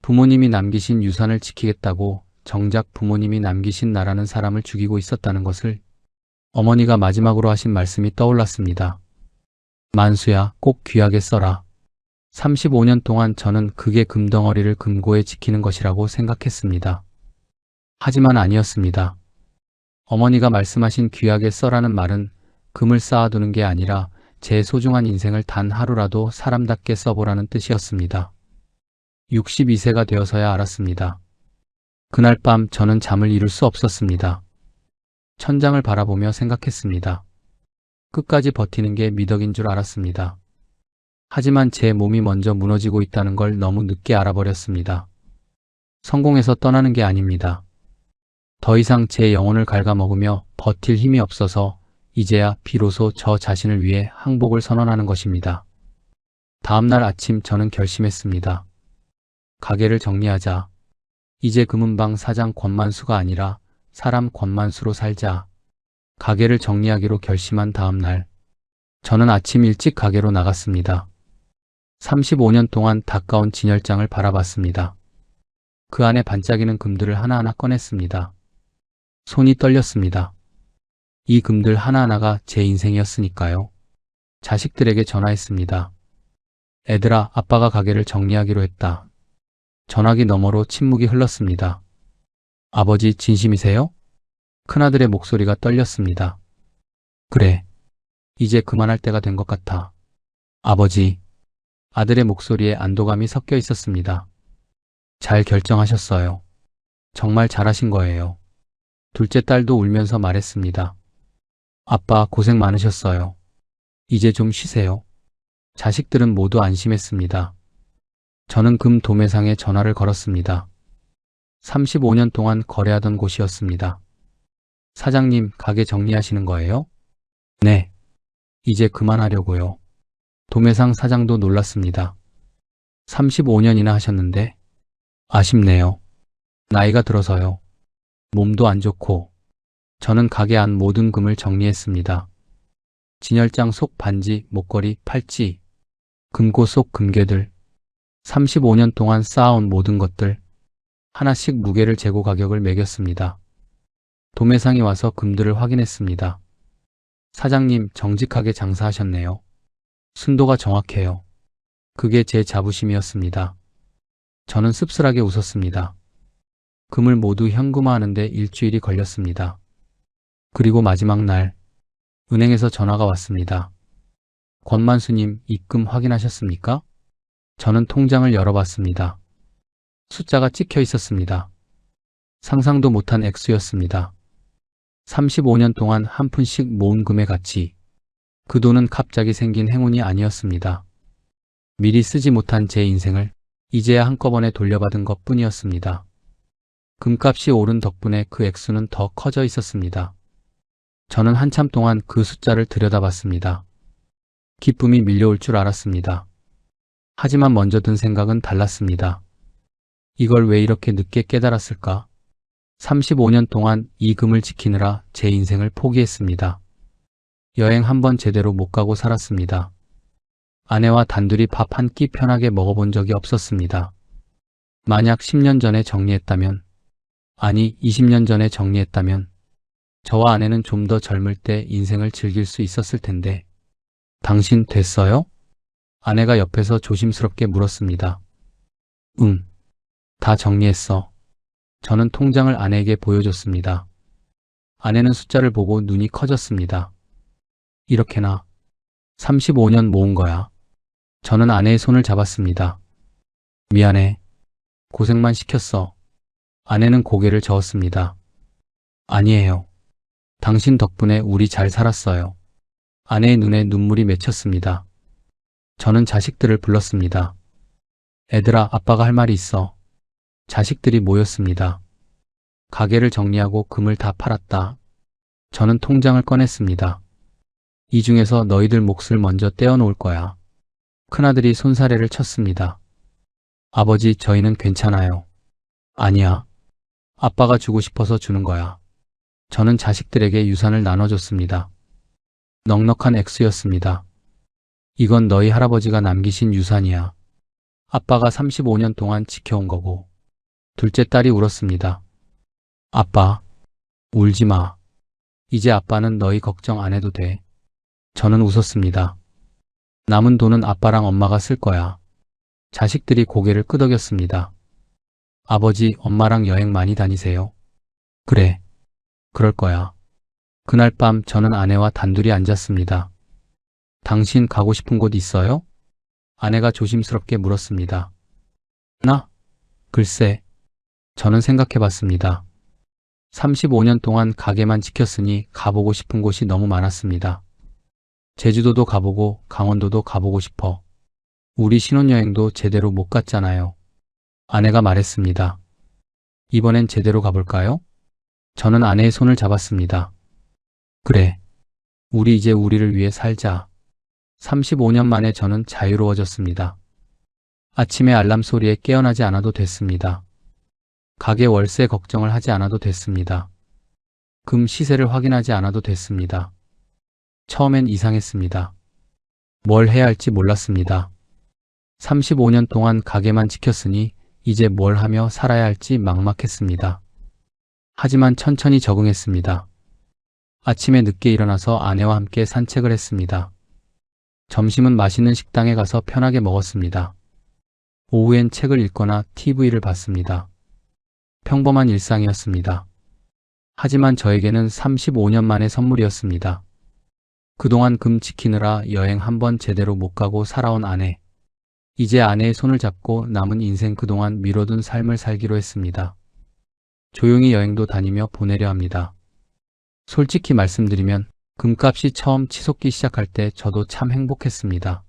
C: 부모님이 남기신 유산을 지키겠다고 정작 부모님이 남기신 나라는 사람을 죽이고 있었다는 것을. 어머니가 마지막으로 하신 말씀이 떠올랐습니다. 만수야, 꼭 귀하게 써라. 35년 동안 저는 그게 금덩어리를 금고에 지키는 것이라고 생각했습니다. 하지만 아니었습니다. 어머니가 말씀하신 귀하게 써라는 말은 금을 쌓아두는 게 아니라 제 소중한 인생을 단 하루라도 사람답게 써보라는 뜻이었습니다. 62세가 되어서야 알았습니다. 그날 밤 저는 잠을 이룰 수 없었습니다. 천장을 바라보며 생각했습니다. 끝까지 버티는 게 미덕인 줄 알았습니다. 하지만 제 몸이 먼저 무너지고 있다는 걸 너무 늦게 알아버렸습니다. 성공해서 떠나는 게 아닙니다. 더 이상 제 영혼을 갉아먹으며 버틸 힘이 없어서 이제야 비로소 저 자신을 위해 항복을 선언하는 것입니다. 다음 날 아침 저는 결심했습니다. 가게를 정리하자. 이제 금은방 사장 권만수가 아니라 사람 권만수로 살자. 가게를 정리하기로 결심한 다음 날, 저는 아침 일찍 가게로 나갔습니다. 35년 동안 닦아온 진열장을 바라봤습니다. 그 안에 반짝이는 금들을 하나하나 꺼냈습니다. 손이 떨렸습니다. 이 금들 하나하나가 제 인생이었으니까요. 자식들에게 전화했습니다. 애들아, 아빠가 가게를 정리하기로 했다. 전화기 너머로 침묵이 흘렀습니다. 아버지, 진심이세요? 큰아들의 목소리가 떨렸습니다. 그래. 이제 그만할 때가 된 것 같아. 아버지. 아들의 목소리에 안도감이 섞여 있었습니다. 잘 결정하셨어요. 정말 잘하신 거예요. 둘째 딸도 울면서 말했습니다. 아빠, 고생 많으셨어요. 이제 좀 쉬세요. 자식들은 모두 안심했습니다. 저는 금 도매상에 전화를 걸었습니다. 35년 동안 거래하던 곳이었습니다. 사장님, 가게 정리하시는 거예요? 네. 이제 그만하려고요. 도매상 사장도 놀랐습니다. 35년이나 하셨는데? 아쉽네요. 나이가 들어서요. 몸도 안 좋고. 저는 가게 안 모든 금을 정리했습니다. 진열장 속 반지, 목걸이, 팔찌, 금고 속 금괴들. 35년 동안 쌓아온 모든 것들 하나씩 무게를 재고 가격을 매겼습니다. 도매상이 와서 금들을 확인했습니다. 사장님, 정직하게 장사하셨네요. 순도가 정확해요. 그게 제 자부심이었습니다. 저는 씁쓸하게 웃었습니다. 금을 모두 현금화하는데 일주일이 걸렸습니다. 그리고 마지막 날 은행에서 전화가 왔습니다. 권만수님, 입금 확인하셨습니까? 저는 통장을 열어봤습니다. 숫자가 찍혀 있었습니다. 상상도 못한 액수였습니다. 35년 동안 한 푼씩 모은 금의 가치. 그 돈은 갑자기 생긴 행운이 아니었습니다. 미리 쓰지 못한 제 인생을 이제야 한꺼번에 돌려받은 것뿐이었습니다. 금값이 오른 덕분에 그 액수는 더 커져 있었습니다. 저는 한참 동안 그 숫자를 들여다봤습니다. 기쁨이 밀려올 줄 알았습니다. 하지만 먼저 든 생각은 달랐습니다. 이걸 왜 이렇게 늦게 깨달았을까? 35년 동안 이 금을 지키느라 제 인생을 포기했습니다. 여행 한 번 제대로 못 가고 살았습니다. 아내와 단둘이 밥 한 끼 편하게 먹어본 적이 없었습니다. 만약 10년 전에 정리했다면, 아니 20년 전에 정리했다면 저와 아내는 좀 더 젊을 때 인생을 즐길 수 있었을 텐데. 당신 됐어요? 아내가 옆에서 조심스럽게 물었습니다. 응, 다 정리했어. 저는 통장을 아내에게 보여줬습니다. 아내는 숫자를 보고 눈이 커졌습니다. 이렇게나 35년 모은 거야. 저는 아내의 손을 잡았습니다. 미안해. 고생만 시켰어. 아내는 고개를 저었습니다. 아니에요. 당신 덕분에 우리 잘 살았어요. 아내의 눈에 눈물이 맺혔습니다. 저는 자식들을 불렀습니다. 애들아, 아빠가 할 말이 있어. 자식들이 모였습니다. 가게를 정리하고 금을 다 팔았다. 저는 통장을 꺼냈습니다. 이 중에서 너희들 몫을 먼저 떼어놓을 거야. 큰아들이 손사래를 쳤습니다. 아버지, 저희는 괜찮아요. 아니야. 아빠가 주고 싶어서 주는 거야. 저는 자식들에게 유산을 나눠줬습니다. 넉넉한 액수였습니다. 이건 너희 할아버지가 남기신 유산이야. 아빠가 35년 동안 지켜온 거고. 둘째 딸이 울었습니다. 아빠, 울지 마. 이제 아빠는 너희 걱정 안 해도 돼. 저는 웃었습니다. 남은 돈은 아빠랑 엄마가 쓸 거야. 자식들이 고개를 끄덕였습니다. 아버지, 엄마랑 여행 많이 다니세요? 그래, 그럴 거야. 그날 밤 저는 아내와 단둘이 앉았습니다. 당신 가고 싶은 곳 있어요? 아내가 조심스럽게 물었습니다. 나? 글쎄. 저는 생각해 봤습니다. 35년 동안 가게만 지켰으니 가보고 싶은 곳이 너무 많았습니다. 제주도도 가보고 강원도도 가보고 싶어. 우리 신혼여행도 제대로 못 갔잖아요. 아내가 말했습니다. 이번엔 제대로 가볼까요? 저는 아내의 손을 잡았습니다. 그래. 우리 이제 우리를 위해 살자. 35년 만에 저는 자유로워졌습니다. 아침에 알람 소리에 깨어나지 않아도 됐습니다. 가게 월세 걱정을 하지 않아도 됐습니다. 금 시세를 확인하지 않아도 됐습니다. 처음엔 이상했습니다. 뭘 해야 할지 몰랐습니다. 35년 동안 가게만 지켰으니 이제 뭘 하며 살아야 할지 막막했습니다. 하지만 천천히 적응했습니다. 아침에 늦게 일어나서 아내와 함께 산책을 했습니다. 점심은 맛있는 식당에 가서 편하게 먹었습니다. 오후엔 책을 읽거나 TV를 봤습니다. 평범한 일상이었습니다. 하지만 저에게는 35년 만의 선물이었습니다. 그동안 금 지키느라 여행 한 번 제대로 못 가고 살아온 아내. 이제 아내의 손을 잡고 남은 인생 그동안 미뤄둔 삶을 살기로 했습니다. 조용히 여행도 다니며 보내려 합니다. 솔직히 말씀드리면 금값이 처음 치솟기 시작할 때 저도 참 행복했습니다.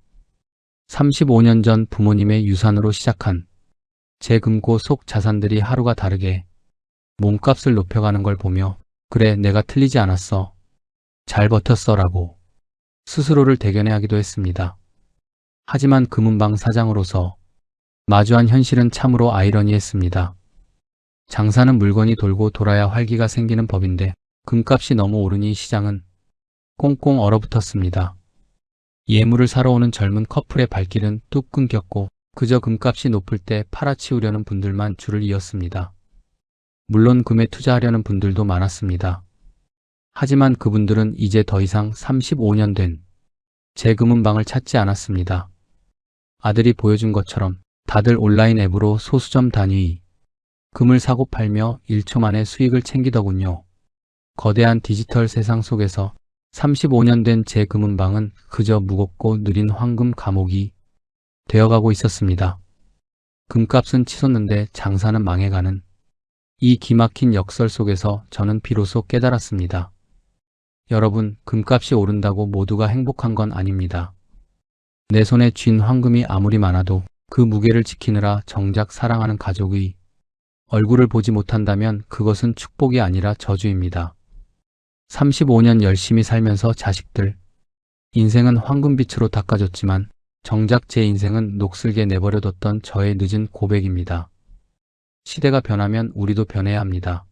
C: 35년 전 부모님의 유산으로 시작한 제 금고 속 자산들이 하루가 다르게 몸값을 높여가는 걸 보며 그래, 내가 틀리지 않았어. 잘 버텼어 라고 스스로를 대견해하기도 했습니다. 하지만 금은방 사장으로서 마주한 현실은 참으로 아이러니했습니다. 장사는 물건이 돌고 돌아야 활기가 생기는 법인데 금값이 너무 오르니 시장은 꽁꽁 얼어붙었습니다. 예물을 사러 오는 젊은 커플의 발길은 뚝 끊겼고 그저 금값이 높을 때 팔아치우려는 분들만 줄을 이었습니다. 물론 금에 투자하려는 분들도 많았습니다. 하지만 그분들은 이제 더 이상 35년 된 제 금은방을 찾지 않았습니다. 아들이 보여준 것처럼 다들 온라인 앱으로 소수점 단위 금을 사고 팔며 1초 만에 수익을 챙기더군요. 거대한 디지털 세상 속에서 35년 된 제 금은방은 그저 무겁고 느린 황금 감옥이 되어가고 있었습니다. 금값은 치솟는데 장사는 망해가는 이 기막힌 역설 속에서 저는 비로소 깨달았습니다. 여러분, 금값이 오른다고 모두가 행복한 건 아닙니다. 내 손에 쥔 황금이 아무리 많아도 그 무게를 지키느라 정작 사랑하는 가족의 얼굴을 보지 못한다면 그것은 축복이 아니라 저주입니다. 35년 열심히 살면서 자식들 인생은 황금빛으로 닦아줬지만 정작 제 인생은 녹슬게 내버려뒀던 저의 늦은 고백입니다. 시대가 변하면 우리도 변해야 합니다.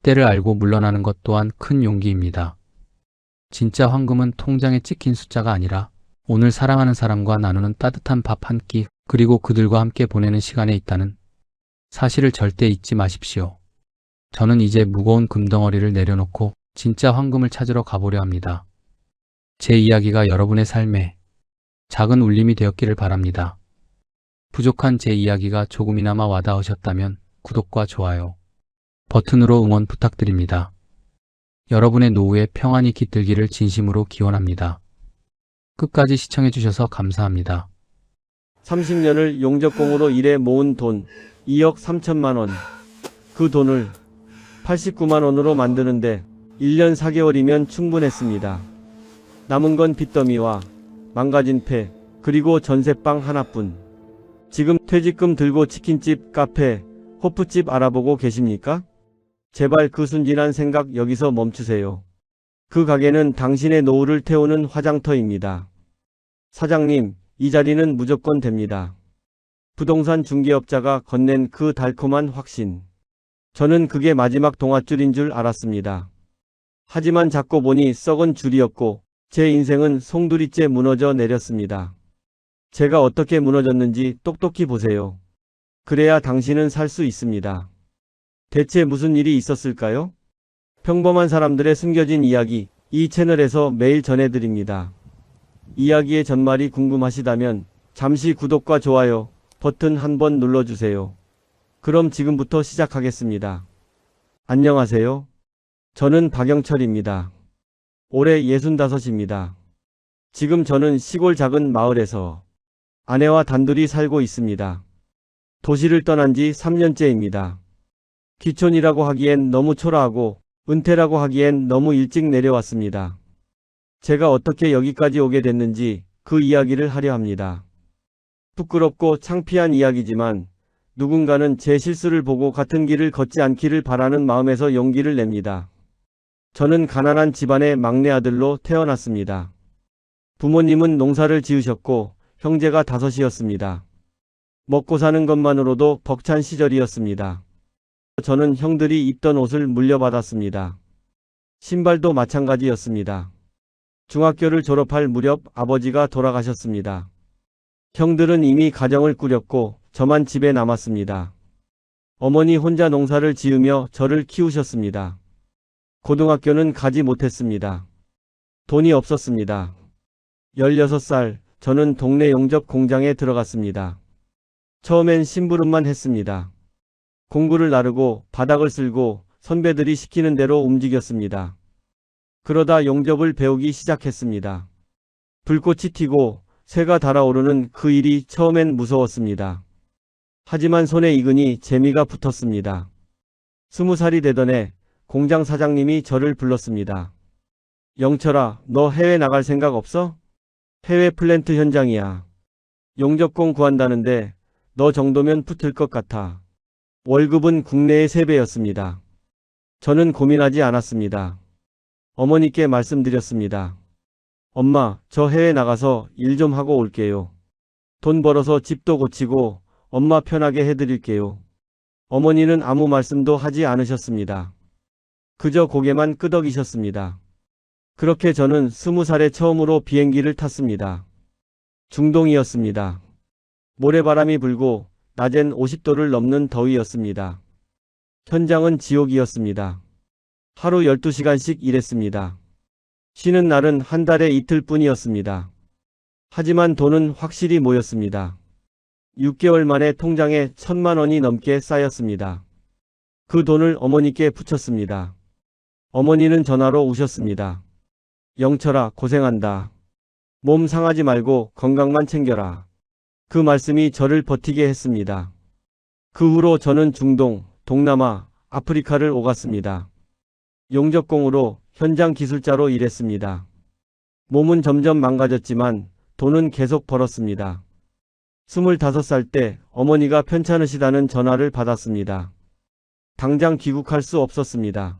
C: 때를 알고 물러나는 것 또한 큰 용기입니다. 진짜 황금은 통장에 찍힌 숫자가 아니라 오늘 사랑하는 사람과 나누는 따뜻한 밥 한 끼, 그리고 그들과 함께 보내는 시간에 있다는 사실을 절대 잊지 마십시오. 저는 이제 무거운 금덩어리를 내려놓고 진짜 황금을 찾으러 가보려 합니다. 제 이야기가 여러분의 삶에 작은 울림이 되었기를 바랍니다. 부족한 제 이야기가 조금이나마 와닿으셨다면 구독과 좋아요 버튼으로 응원 부탁드립니다. 여러분의 노후에 평안이 깃들기를 진심으로 기원합니다. 끝까지 시청해주셔서 감사합니다.
D: 30년을 용접공으로 일해 모은 돈 2억 3천만 원. 그 돈을 89만 원으로 만드는데 1년 4개월이면 충분했습니다. 남은 건 빚더미와 망가진 폐, 그리고 전셋방 하나뿐. 지금 퇴직금 들고 치킨집, 카페, 호프집 알아보고 계십니까? 제발 그 순진한 생각 여기서 멈추세요. 그 가게는 당신의 노후를 태우는 화장터입니다. 사장님, 이 자리는 무조건 됩니다. 부동산 중개업자가 건넨 그 달콤한 확신. 저는 그게 마지막 동아줄인 줄 알았습니다. 하지만 잡고 보니 썩은 줄이었고 제 인생은 송두리째 무너져 내렸습니다. 제가 어떻게 무너졌는지 똑똑히 보세요. 그래야 당신은 살 수 있습니다. 대체 무슨 일이 있었을까요? 평범한 사람들의 숨겨진 이야기, 이 채널에서 매일 전해드립니다. 이야기의 전말이 궁금하시다면 잠시 구독과 좋아요 버튼 한번 눌러주세요. 그럼 지금부터 시작하겠습니다. 안녕하세요. 저는 박영철입니다. 올해 65입니다. 지금 저는 시골 작은 마을에서 아내와 단둘이 살고 있습니다. 도시를 떠난 지 3년째입니다. 귀촌이라고 하기엔 너무 초라하고 은퇴라고 하기엔 너무 일찍 내려왔습니다. 제가 어떻게 여기까지 오게 됐는지 그 이야기를 하려 합니다. 부끄럽고 창피한 이야기지만 누군가는 제 실수를 보고 같은 길을 걷지 않기를 바라는 마음에서 용기를 냅니다. 저는 가난한 집안의 막내 아들로 태어났습니다. 부모님은 농사를 지으셨고 형제가 5이었습니다. 먹고 사는 것만으로도 벅찬 시절이었습니다. 저는 형들이 입던 옷을 물려받았습니다. 신발도 마찬가지였습니다. 중학교를 졸업할 무렵 아버지가 돌아가셨습니다. 형들은 이미 가정을 꾸렸고 저만 집에 남았습니다. 어머니 혼자 농사를 지으며 저를 키우셨습니다. 고등학교는 가지 못했습니다. 돈이 없었습니다. 16살, 저는 동네 용접 공장에 들어갔습니다. 처음엔 심부름만 했습니다. 공구를 나르고 바닥을 쓸고 선배들이 시키는 대로 움직였습니다. 그러다 용접을 배우기 시작했습니다. 불꽃이 튀고 새가 달아오르는 그 일이 처음엔 무서웠습니다. 하지만 손에 익으니 재미가 붙었습니다. 20살이 되던 해 공장 사장님이 저를 불렀습니다. 영철아, 너 해외 나갈 생각 없어? 해외 플랜트 현장이야. 용접工구한다는데 너 정도면 붙을 것 같아. 월급은 국내의 3배였습니다. 저는 고민하지 않았습니다. 어머니께 말씀드렸습니다. 엄마, 저 해외 나가서 일 좀 하고 올게요. 돈 벌어서 집도 고치고 엄마 편하게 해드릴게요. 어머니는 아무 말씀도 하지 않으셨습니다. 그저 고개만 끄덕이셨습니다. 그렇게 저는 20살에 처음으로 비행기를 탔습니다. 중동이었습니다. 모래바람이 불고 낮엔 50도를 넘는 더위였습니다. 현장은 지옥이었습니다. 하루 12시간씩 일했습니다. 쉬는 날은 한 달에 이틀뿐이었습니다. 하지만 돈은 확실히 모였습니다. 6개월 만에 통장에 1,000만 원이 넘게 쌓였습니다. 그 돈을 어머니께 붙였습니다. 어머니는 전화로 우셨습니다. 영철아, 고생한다. 몸 상하지 말고 건강만 챙겨라. 그 말씀이 저를 버티게 했습니다. 그 후로 저는 중동, 동남아, 아프리카를 오갔습니다. 용접공으로 현장 기술자로 일했습니다. 몸은 점점 망가졌지만 돈은 계속 벌었습니다. 25살 때 어머니가 편찮으시다는 전화를 받았습니다. 당장 귀국할 수 없었습니다.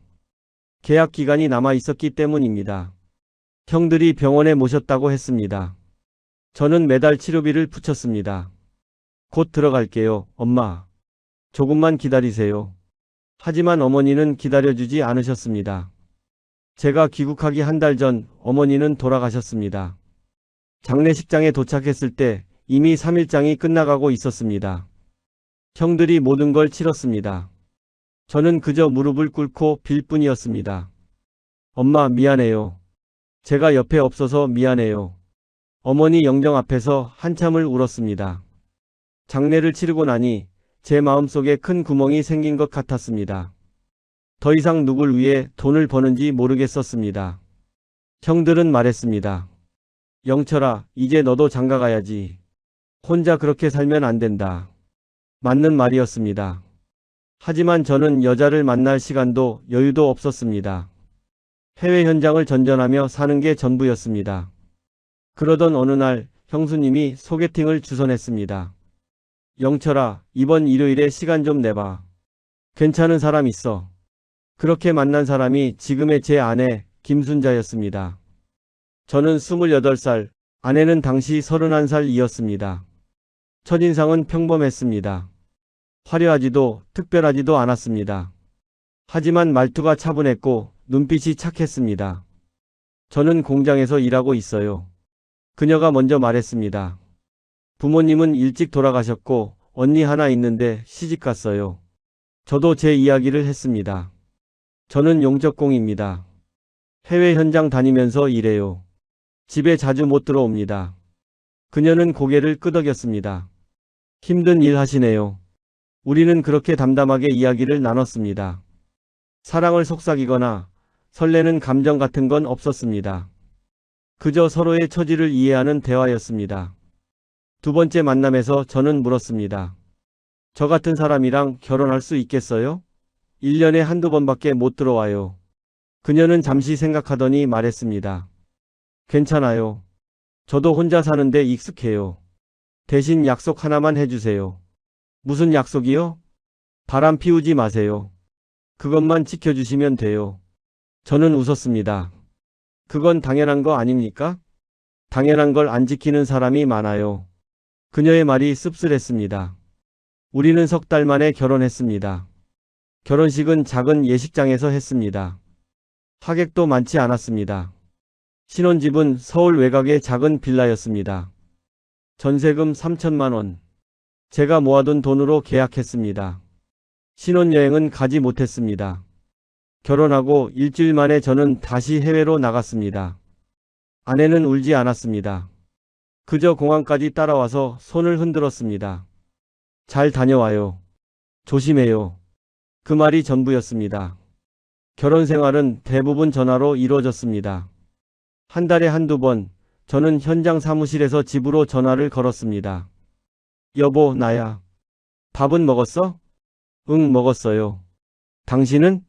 D: 계약 기간이 남아 있었기 때문입니다. 형들이 병원에 모셨다고 했습니다. 저는 매달 치료비를 붙였습니다. 곧 들어갈게요, 엄마. 조금만 기다리세요. 하지만 어머니는 기다려주지 않으셨습니다. 제가 귀국하기 한 달 전 어머니는 돌아가셨습니다. 장례식장에 도착했을 때 이미 3일장이 끝나가고 있었습니다. 형들이 모든 걸 치렀습니다. 저는 그저 무릎을 꿇고 빌 뿐이었습니다. 엄마, 미안해요. 제가 옆에 없어서 미안해요. 어머니 영정 앞에서 한참을 울었습니다. 장례를 치르고 나니 제 마음속에 큰 구멍이 생긴 것 같았습니다. 더 이상 누굴 위해 돈을 버는지 모르겠었습니다. 형들은 말했습니다. 영철아, 이제 너도 장가 가야지. 혼자 그렇게 살면 안 된다. 맞는 말이었습니다. 하지만 저는 여자를 만날 시간도 여유도 없었습니다. 해외 현장을 전전하며 사는 게 전부였습니다. 그러던 어느 날 형수님이 소개팅을 주선했습니다. 영철아, 이번 일요일에 시간 좀 내봐. 괜찮은 사람 있어. 그렇게 만난 사람이 지금의 제 아내 김순자였습니다. 저는 28살, 아내는 당시 31살이었습니다. 첫인상은 평범했습니다. 화려하지도 특별하지도 않았습니다. 하지만 말투가 차분했고 눈빛이 착했습니다. 저는 공장에서 일하고 있어요. 그녀가 먼저 말했습니다. 부모님은 일찍 돌아가셨고 언니 하나 있는데 시집 갔어요. 저도 제 이야기를 했습니다. 저는 용접공입니다. 해외 현장 다니면서 일해요. 집에 자주 못 들어옵니다. 그녀는 고개를 끄덕였습니다. 힘든 일 하시네요. 우리는 그렇게 담담하게 이야기를 나눴습니다. 사랑을 속삭이거나 설레는 감정 같은 건 없었습니다. 그저 서로의 처지를 이해하는 대화였습니다. 두 번째 만남에서 저는 물었습니다. 저 같은 사람이랑 결혼할 수 있겠어요? 1년에 한두 번밖에 못 들어와요. 그녀는 잠시 생각하더니 말했습니다. 괜찮아요. 저도 혼자 사는데 익숙해요. 대신 약속 하나만 해주세요. 무슨 약속이요? 바람 피우지 마세요. 그것만 지켜주시면 돼요. 저는 웃었습니다. 그건 당연한 거 아닙니까? 당연한 걸 안 지키는 사람이 많아요. 그녀의 말이 씁쓸했습니다. 우리는 석 달 만에 결혼했습니다. 결혼식은 작은 예식장에서 했습니다. 하객도 많지 않았습니다. 신혼집은 서울 외곽의 작은 빌라였습니다. 전세금 3천만 원. 제가 모아둔 돈으로 계약했습니다. 신혼여행은 가지 못했습니다. 결혼하고 일주일 만에 저는 다시 해외로 나갔습니다. 아내는 울지 않았습니다. 그저 공항까지 따라와서 손을 흔들었습니다. 잘 다녀와요. 조심해요. 그 말이 전부였습니다. 결혼 생활은 대부분 전화로 이루어졌습니다. 한 달에 한두 번 저는 현장 사무실에서 집으로 전화를 걸었습니다. 여보, 나야. 밥은 먹었어? 응, 먹었어요. 당신은?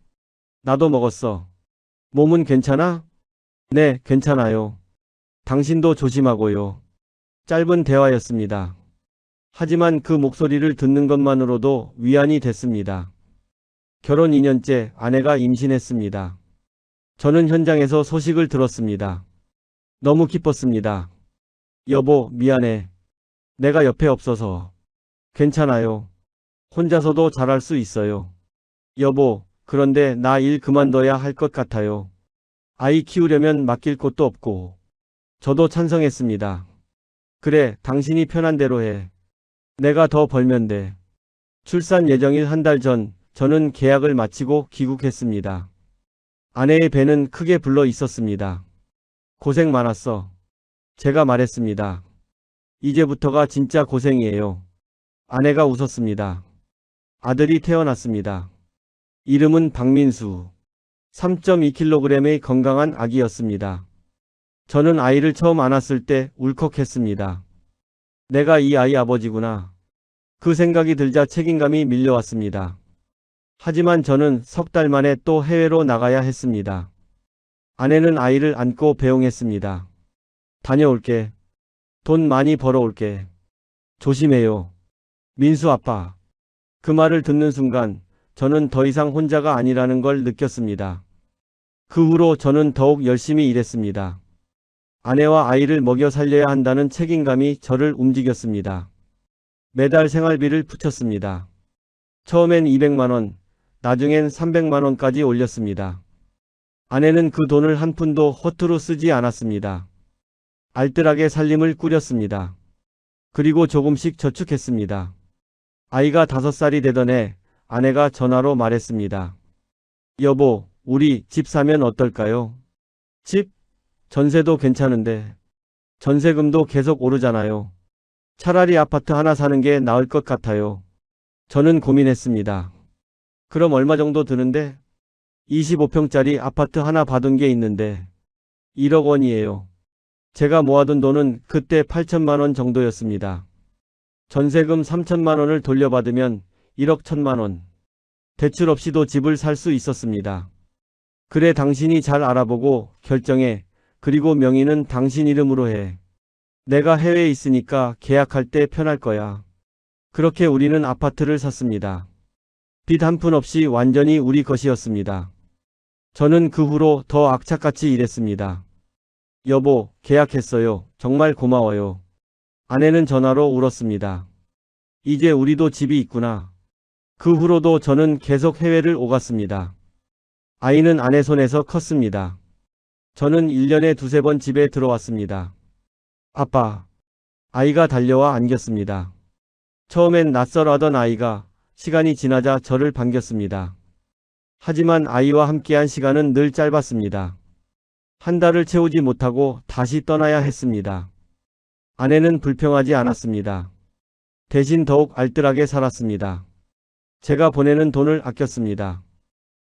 D: 나도 먹었어. 몸은 괜찮아? 네, 괜찮아요. 당신도 조심하고요. 짧은 대화였습니다. 하지만 그 목소리를 듣는 것만으로도 위안이 됐습니다. 결혼 2년째 아내가 임신했습니다. 저는 현장에서 소식을 들었습니다. 너무 기뻤습니다. 여보, 미안해. 내가 옆에 없어서. 괜찮아요. 혼자서도 잘할 수 있어요. 여보, 그런데 나 일 그만둬야 할 것 같아요. 아이 키우려면 맡길 곳도 없고. 저도 찬성했습니다. 그래, 당신이 편한 대로 해. 내가 더 벌면 돼. 출산 예정일 한 달 전, 저는 계약을 마치고 귀국했습니다. 아내의 배는 크게 불러 있었습니다. 고생 많았어. 제가 말했습니다. 이제부터가 진짜 고생이에요. 아내가 웃었습니다. 아들이 태어났습니다. 이름은 박민수. 3.2kg의 건강한 아기였습니다. 저는 아이를 처음 안았을 때 울컥했습니다. 내가 이 아이 아버지구나. 그 생각이 들자 책임감이 밀려왔습니다. 하지만 저는 석 달 만에 또 해외로 나가야 했습니다. 아내는 아이를 안고 배웅했습니다. 다녀올게. 돈 많이 벌어올게. 조심해요. 민수 아빠. 그 말을 듣는 순간 저는 더 이상 혼자가 아니라는 걸 느꼈습니다. 그 후로 저는 더욱 열심히 일했습니다. 아내와 아이를 먹여 살려야 한다는 책임감이 저를 움직였습니다. 매달 생활비를 붙였습니다. 처음엔 200만 원, 나중엔 300만 원까지 올렸습니다. 아내는 그 돈을 한 푼도 허투루 쓰지 않았습니다. 알뜰하게 살림을 꾸렸습니다. 그리고 조금씩 저축했습니다. 아이가 5살이 되던 해 아내가 전화로 말했습니다. 여보, 우리 집 사면 어떨까요? 집? 전세도 괜찮은데. 전세금도 계속 오르잖아요. 차라리 아파트 하나 사는 게 나을 것 같아요. 저는 고민했습니다. 그럼 얼마 정도 드는데? 25평짜리 아파트 하나 받은 게 있는데 1억 원이에요. 제가 모아둔 돈은 그때 8천만 원 정도였습니다. 전세금 3천만 원을 돌려받으면 1억 1천만 원. 대출 없이도 집을 살 수 있었습니다. 그래, 당신이 잘 알아보고 결정해. 그리고 명의는 당신 이름으로 해. 내가 해외에 있으니까 계약할 때 편할 거야. 그렇게 우리는 아파트를 샀습니다. 빚 한 푼 없이 완전히 우리 것이었습니다. 저는 그 후로 더 악착같이 일했습니다. 여보, 계약했어요. 정말 고마워요. 아내는 전화로 울었습니다. 이제 우리도 집이 있구나. 그 후로도 저는 계속 해외를 오갔습니다. 아이는 아내 손에서 컸습니다. 저는 1년에 2~3번 집에 들어왔습니다. 아빠. 아이가 달려와 안겼습니다. 처음엔 낯설어하던 아이가 시간이 지나자 저를 반겼습니다. 하지만 아이와 함께한 시간은 늘 짧았습니다. 한 달을 채우지 못하고 다시 떠나야 했습니다. 아내는 불평하지 않았습니다. 대신 더욱 알뜰하게 살았습니다. 제가 보내는 돈을 아꼈습니다.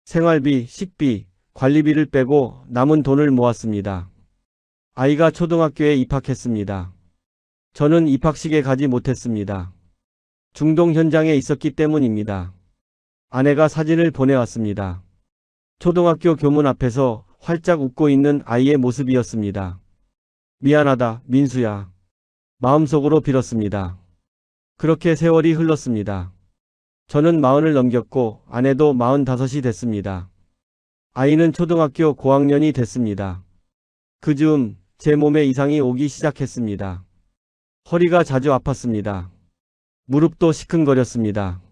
D: 생활비, 식비, 관리비를 빼고 남은 돈을 모았습니다. 아이가 초등학교에 입학했습니다. 저는 입학식에 가지 못했습니다. 중동 현장에 있었기 때문입니다. 아내가 사진을 보내왔습니다. 초등학교 교문 앞에서 활짝 웃고 있는 아이의 모습이었습니다. 미안하다, 민수야. 마음속으로 빌었습니다. 그렇게 세월이 흘렀습니다. 저는 40을 넘겼고 아내도 45이 됐습니다. 아이는 초등학교 고학년이 됐습니다. 그 즈음 제 몸에 이상이 오기 시작했습니다. 허리가 자주 아팠습니다. 무릎도 시큰거렸습니다.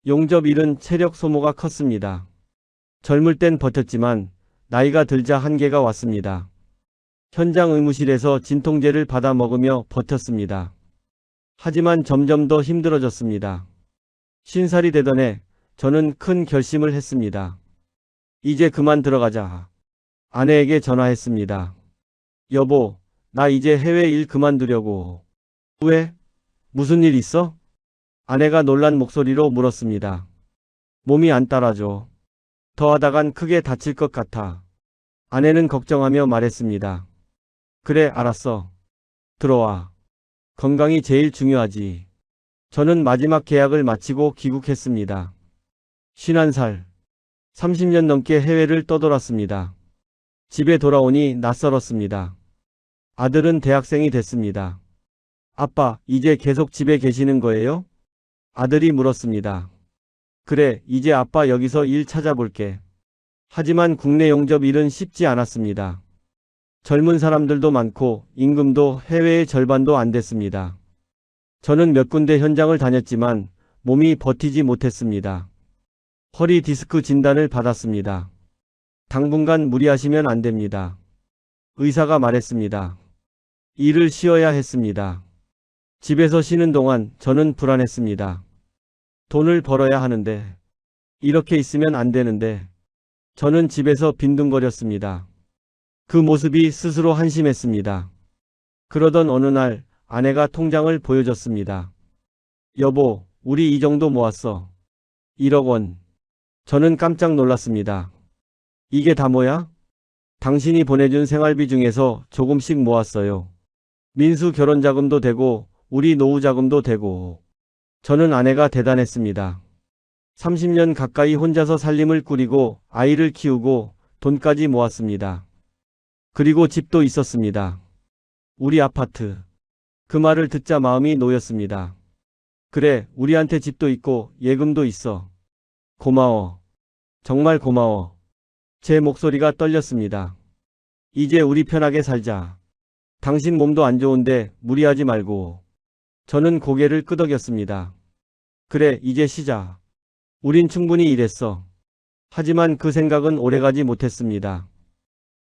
D: 용접일은 체력 소모가 컸습니다. 젊을 땐 버텼지만 나이가 들자 한계가 왔습니다. 현장 의무실에서 진통제를 받아 먹으며 버텼습니다. 하지만 점점 더 힘들어졌습니다. 50살이 되던 해 저는 큰 결심을 했습니다. 이제 그만 들어가자. 아내에게 전화했습니다. 여보, 나 이제 해외 일 그만두려고. 왜? 무슨 일 있어? 아내가 놀란 목소리로 물었습니다. 몸이 안 따라줘. 더 하다간 크게 다칠 것 같아. 아내는 걱정하며 말했습니다. 그래, 알았어. 들어와. 건강이 제일 중요하지. 저는 마지막 계약을 마치고 귀국했습니다. 51살. 30년 넘게 해외를 떠돌았습니다. 집에 돌아오니 낯설었습니다. 아들은 대학생이 됐습니다. 아빠, 이제 계속 집에 계시는 거예요? 아들이 물었습니다. 그래, 이제 아빠 여기서 일 찾아볼게. 하지만 국내 용접 일은 쉽지 않았습니다. 젊은 사람들도 많고 임금도 해외의 절반도 안 됐습니다. 저는 몇 군데 현장을 다녔지만 몸이 버티지 못했습니다. 허리 디스크 진단을 받았습니다. 당분간 무리하시면 안 됩니다. 의사가 말했습니다. 일을 쉬어야 했습니다. 집에서 쉬는 동안 저는 불안했습니다. 돈을 벌어야 하는데, 이렇게 있으면 안 되는데, 저는 집에서 빈둥거렸습니다. 그 모습이 스스로 한심했습니다. 그러던 어느 날 아내가 통장을 보여줬습니다. 여보, 우리 이 정도 모았어. 1억 원. 저는 깜짝 놀랐습니다. 이게 다 뭐야? 당신이 보내준 생활비 중에서 조금씩 모았어요. 민수 결혼 자금도 되고 우리 노후 자금도 되고. 저는 아내가 대단했습니다. 30년 가까이 혼자서 살림을 꾸리고 아이를 키우고 돈까지 모았습니다. 그리고 집도 있었습니다. 우리 아파트. 그 말을 듣자 마음이 놓였습니다. 그래, 우리한테 집도 있고 예금도 있어. 고마워. 정말 고마워. 제 목소리가 떨렸습니다. 이제 우리 편하게 살자. 당신 몸도 안 좋은데 무리하지 말고. 저는 고개를 끄덕였습니다. 그래, 이제 쉬자. 우린 충분히 일했어. 하지만 그 생각은 오래가지 못했습니다.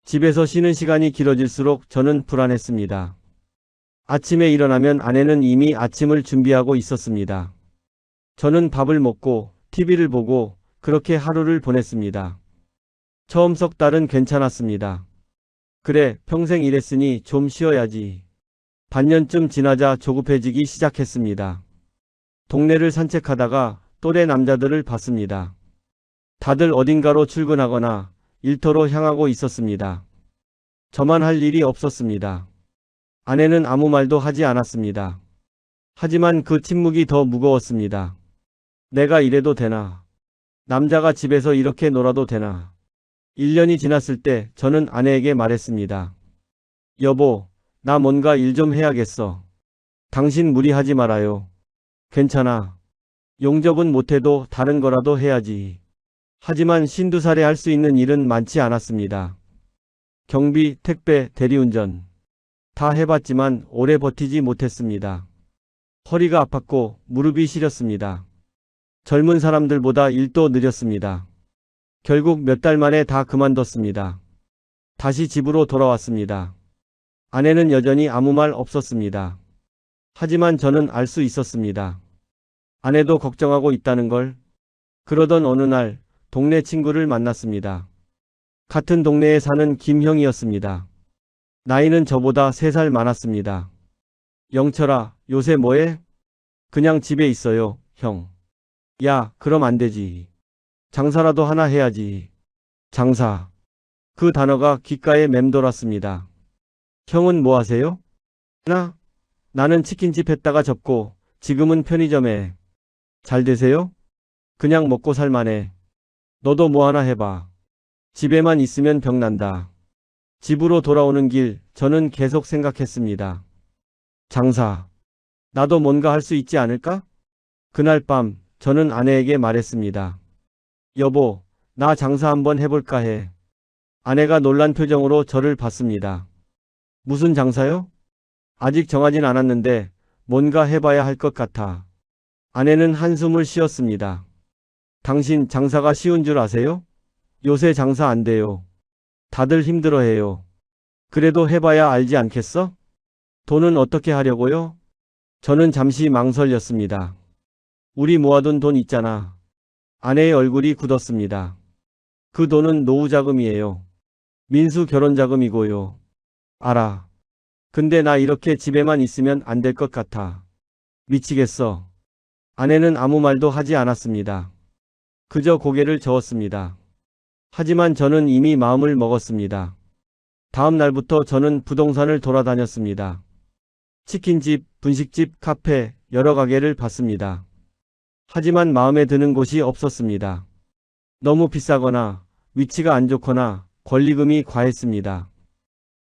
D: 집에서 쉬는 시간이 길어질수록 저는 불안했습니다. 아침에 일어나면 아내는 이미 아침을 준비하고 있었습니다. 저는 밥을 먹고 TV를 보고 그렇게 하루를 보냈습니다. 처음 석 달은 괜찮았습니다. 그래, 평생 일했으니 좀 쉬어야지. 반년쯤 지나자 조급해지기 시작했습니다. 동네를 산책하다가 또래 남자들을 봤습니다. 다들 어딘가로 출근하거나 일터로 향하고 있었습니다. 저만 할 일이 없었습니다. 아내는 아무 말도 하지 않았습니다. 하지만 그 침묵이 더 무거웠습니다. 내가 이래도 되나? 남자가 집에서 이렇게 놀아도 되나? 1년이 지났을 때 저는 아내에게 말했습니다. 여보, 나 뭔가 일 좀 해야겠어. 당신 무리하지 말아요. 괜찮아. 용접은 못해도 다른 거라도 해야지. 하지만 52살에 할 수 있는 일은 많지 않았습니다. 경비, 택배, 대리운전. 다 해봤지만 오래 버티지 못했습니다. 허리가 아팠고 무릎이 시렸습니다. 젊은 사람들보다 일도 느렸습니다. 결국 몇 달 만에 다 그만뒀습니다. 다시 집으로 돌아왔습니다. 아내는 여전히 아무 말 없었습니다. 하지만 저는 알 수 있었습니다. 아내도 걱정하고 있다는 걸. 그러던 어느 날 동네 친구를 만났습니다. 같은 동네에 사는 김형이었습니다. 나이는 저보다 3살 많았습니다. 영철아, 요새 뭐해? 그냥 집에 있어요, 형. 야, 그럼 안 되지. 장사라도 하나 해야지. 장사. 그 단어가 귓가에 맴돌았습니다. 형은 뭐 하세요? 나는 치킨집 했다가 접고 지금은 편의점에. 잘 되세요? 그냥 먹고 살만해. 너도 뭐 하나 해봐. 집에만 있으면 병난다. 집으로 돌아오는 길 저는 계속 생각했습니다. 장사. 나도 뭔가 할 수 있지 않을까? 그날 밤 저는 아내에게 말했습니다. 여보, 나 장사 한번 해볼까 해. 아내가 놀란 표정으로 저를 봤습니다. 무슨 장사요? 아직 정하진 않았는데 뭔가 해봐야 할 것 같아. 아내는 한숨을 쉬었습니다. 당신 장사가 쉬운 줄 아세요? 요새 장사 안 돼요. 다들 힘들어해요. 그래도 해봐야 알지 않겠어? 돈은 어떻게 하려고요? 저는 잠시 망설였습니다. 우리 모아둔 돈 있잖아. 아내의 얼굴이 굳었습니다. 그 돈은 노후 자금이에요. 민수 결혼 자금이고요. 알아. 근데 나 이렇게 집에만 있으면 안 될 것 같아. 미치겠어. 아내는 아무 말도 하지 않았습니다. 그저 고개를 저었습니다. 하지만 저는 이미 마음을 먹었습니다. 다음 날부터 저는 부동산을 돌아다녔습니다. 치킨집, 분식집, 카페, 여러 가게를 봤습니다. 하지만 마음에 드는 곳이 없었습니다. 너무 비싸거나 위치가 안 좋거나 권리금이 과했습니다.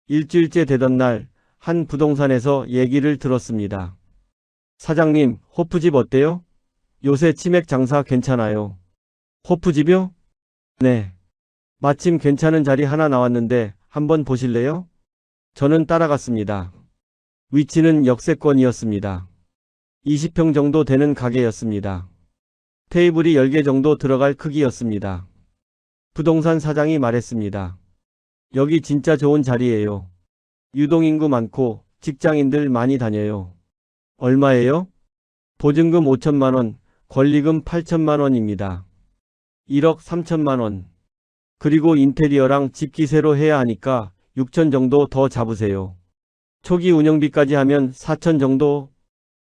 D: 일주일째 되던 날 한 부동산에서 얘기를 들었습니다. 사장님, 호프집 어때요? 요새 치맥 장사 괜찮아요. 호프집이요? 네. 마침 괜찮은 자리 하나 나왔는데 한번 보실래요? 저는 따라갔습니다. 위치는 역세권이었습니다. 20평 정도 되는 가게였습니다. 테이블이 10개 정도 들어갈 크기였습니다. 부동산 사장이 말했습니다. 여기 진짜 좋은 자리예요. 유동인구 많고 직장인들 많이 다녀요. 얼마예요? 보증금 5천만 원, 권리금 8천만 원입니다. 1억 3천만 원. 그리고 인테리어랑 집기세로 해야 하니까 6천 정도 더 잡으세요. 초기 운영비까지 하면 4천 정도.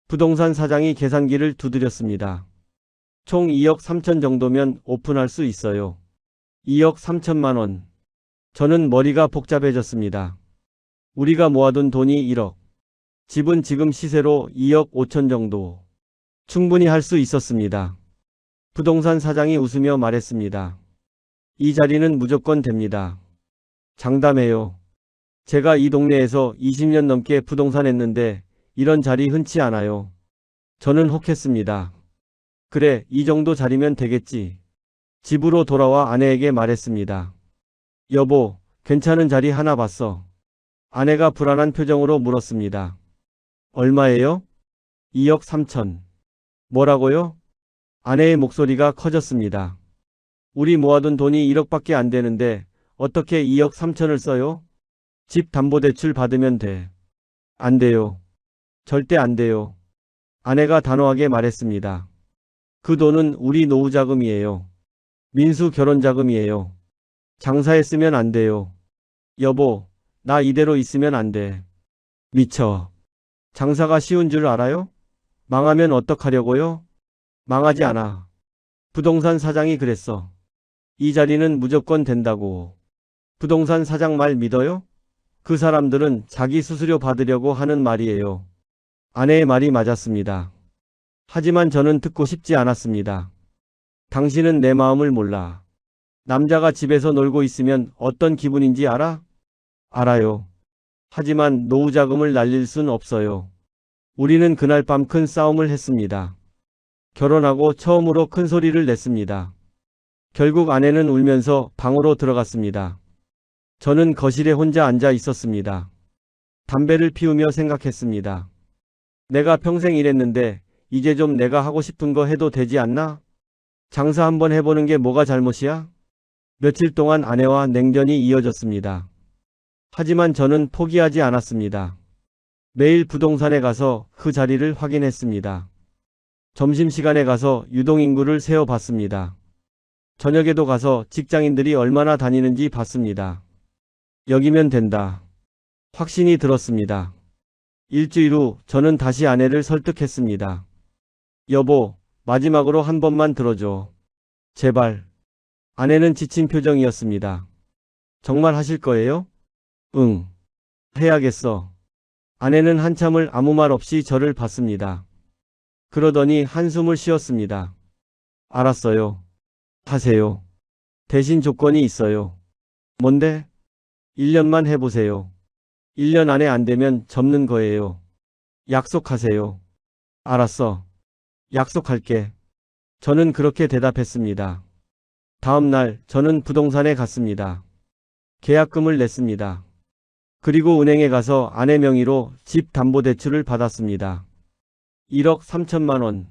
D: 부동산 사장이 계산기를 두드렸습니다. 총 2억 3천 정도면 오픈할 수 있어요. 2억 3천만 원. 저는 머리가 복잡해졌습니다. 우리가 모아둔 돈이 1억. 집은 지금 시세로 2억 5천 정도. 충분히 할 수 있었습니다. 부동산 사장이 웃으며 말했습니다. 이 자리는 무조건 됩니다. 장담해요. 제가 이 동네에서 20년 넘게 부동산 했는데 이런 자리 흔치 않아요. 저는 혹했습니다. 그래, 이 정도 자리면 되겠지. 집으로 돌아와 아내에게 말했습니다. 여보, 괜찮은 자리 하나 봤어. 아내가 불안한 표정으로 물었습니다. 얼마예요? 2억 3천. 뭐라고요? 아내의 목소리가 커졌습니다. 우리 모아둔 돈이 1억밖에 안 되는데 어떻게 2억 3천을 써요? 집 담보대출 받으면 돼. 안 돼요. 절대 안 돼요. 아내가 단호하게 말했습니다. 그 돈은 우리 노후 자금이에요. 민수 결혼 자금이에요. 장사에 쓰면 안 돼요. 여보, 나 이대로 있으면 안 돼. 미쳐. 장사가 쉬운 줄 알아요? 망하면 어떡하려고요? 망하지 않아. 부동산 사장이 그랬어. 이 자리는 무조건 된다고. 부동산 사장 말 믿어요? 그 사람들은 자기 수수료 받으려고 하는 말이에요. 아내의 말이 맞았습니다. 하지만 저는 듣고 싶지 않았습니다. 당신은 내 마음을 몰라. 남자가 집에서 놀고 있으면 어떤 기분인지 알아? 알아요. 하지만 노후 자금을 날릴 순 없어요. 우리는 그날 밤 큰 싸움을 했습니다. 결혼하고 처음으로 큰 소리를 냈습니다. 결국 아내는 울면서 방으로 들어갔습니다. 저는 거실에 혼자 앉아 있었습니다. 담배를 피우며 생각했습니다. 내가 평생 일했는데 이제 좀 내가 하고 싶은 거 해도 되지 않나? 장사 한번 해보는 게 뭐가 잘못이야? 며칠 동안 아내와 냉전이 이어졌습니다. 하지만 저는 포기하지 않았습니다. 매일 부동산에 가서 그 자리를 확인했습니다. 점심시간에 가서 유동인구를 세어봤습니다. 저녁에도 가서 직장인들이 얼마나 다니는지 봤습니다. 여기면 된다. 확신이 들었습니다. 일주일 후 저는 다시 아내를 설득했습니다. 여보, 마지막으로 한 번만 들어줘. 제발. 아내는 지친 표정이었습니다. 정말 하실 거예요? 응. 해야겠어. 아내는 한참을 아무 말 없이 저를 봤습니다. 그러더니 한숨을 쉬었습니다. 알았어요. 하세요. 대신 조건이 있어요. 뭔데? 1년만 해보세요. 1년 안에 안 되면 접는 거예요. 약속하세요. 알았어. 약속할게. 저는 그렇게 대답했습니다. 다음 날 저는 부동산에 갔습니다. 계약금을 냈습니다. 그리고 은행에 가서 아내 명의로 집 담보대출을 받았습니다. 1억 3천만 원.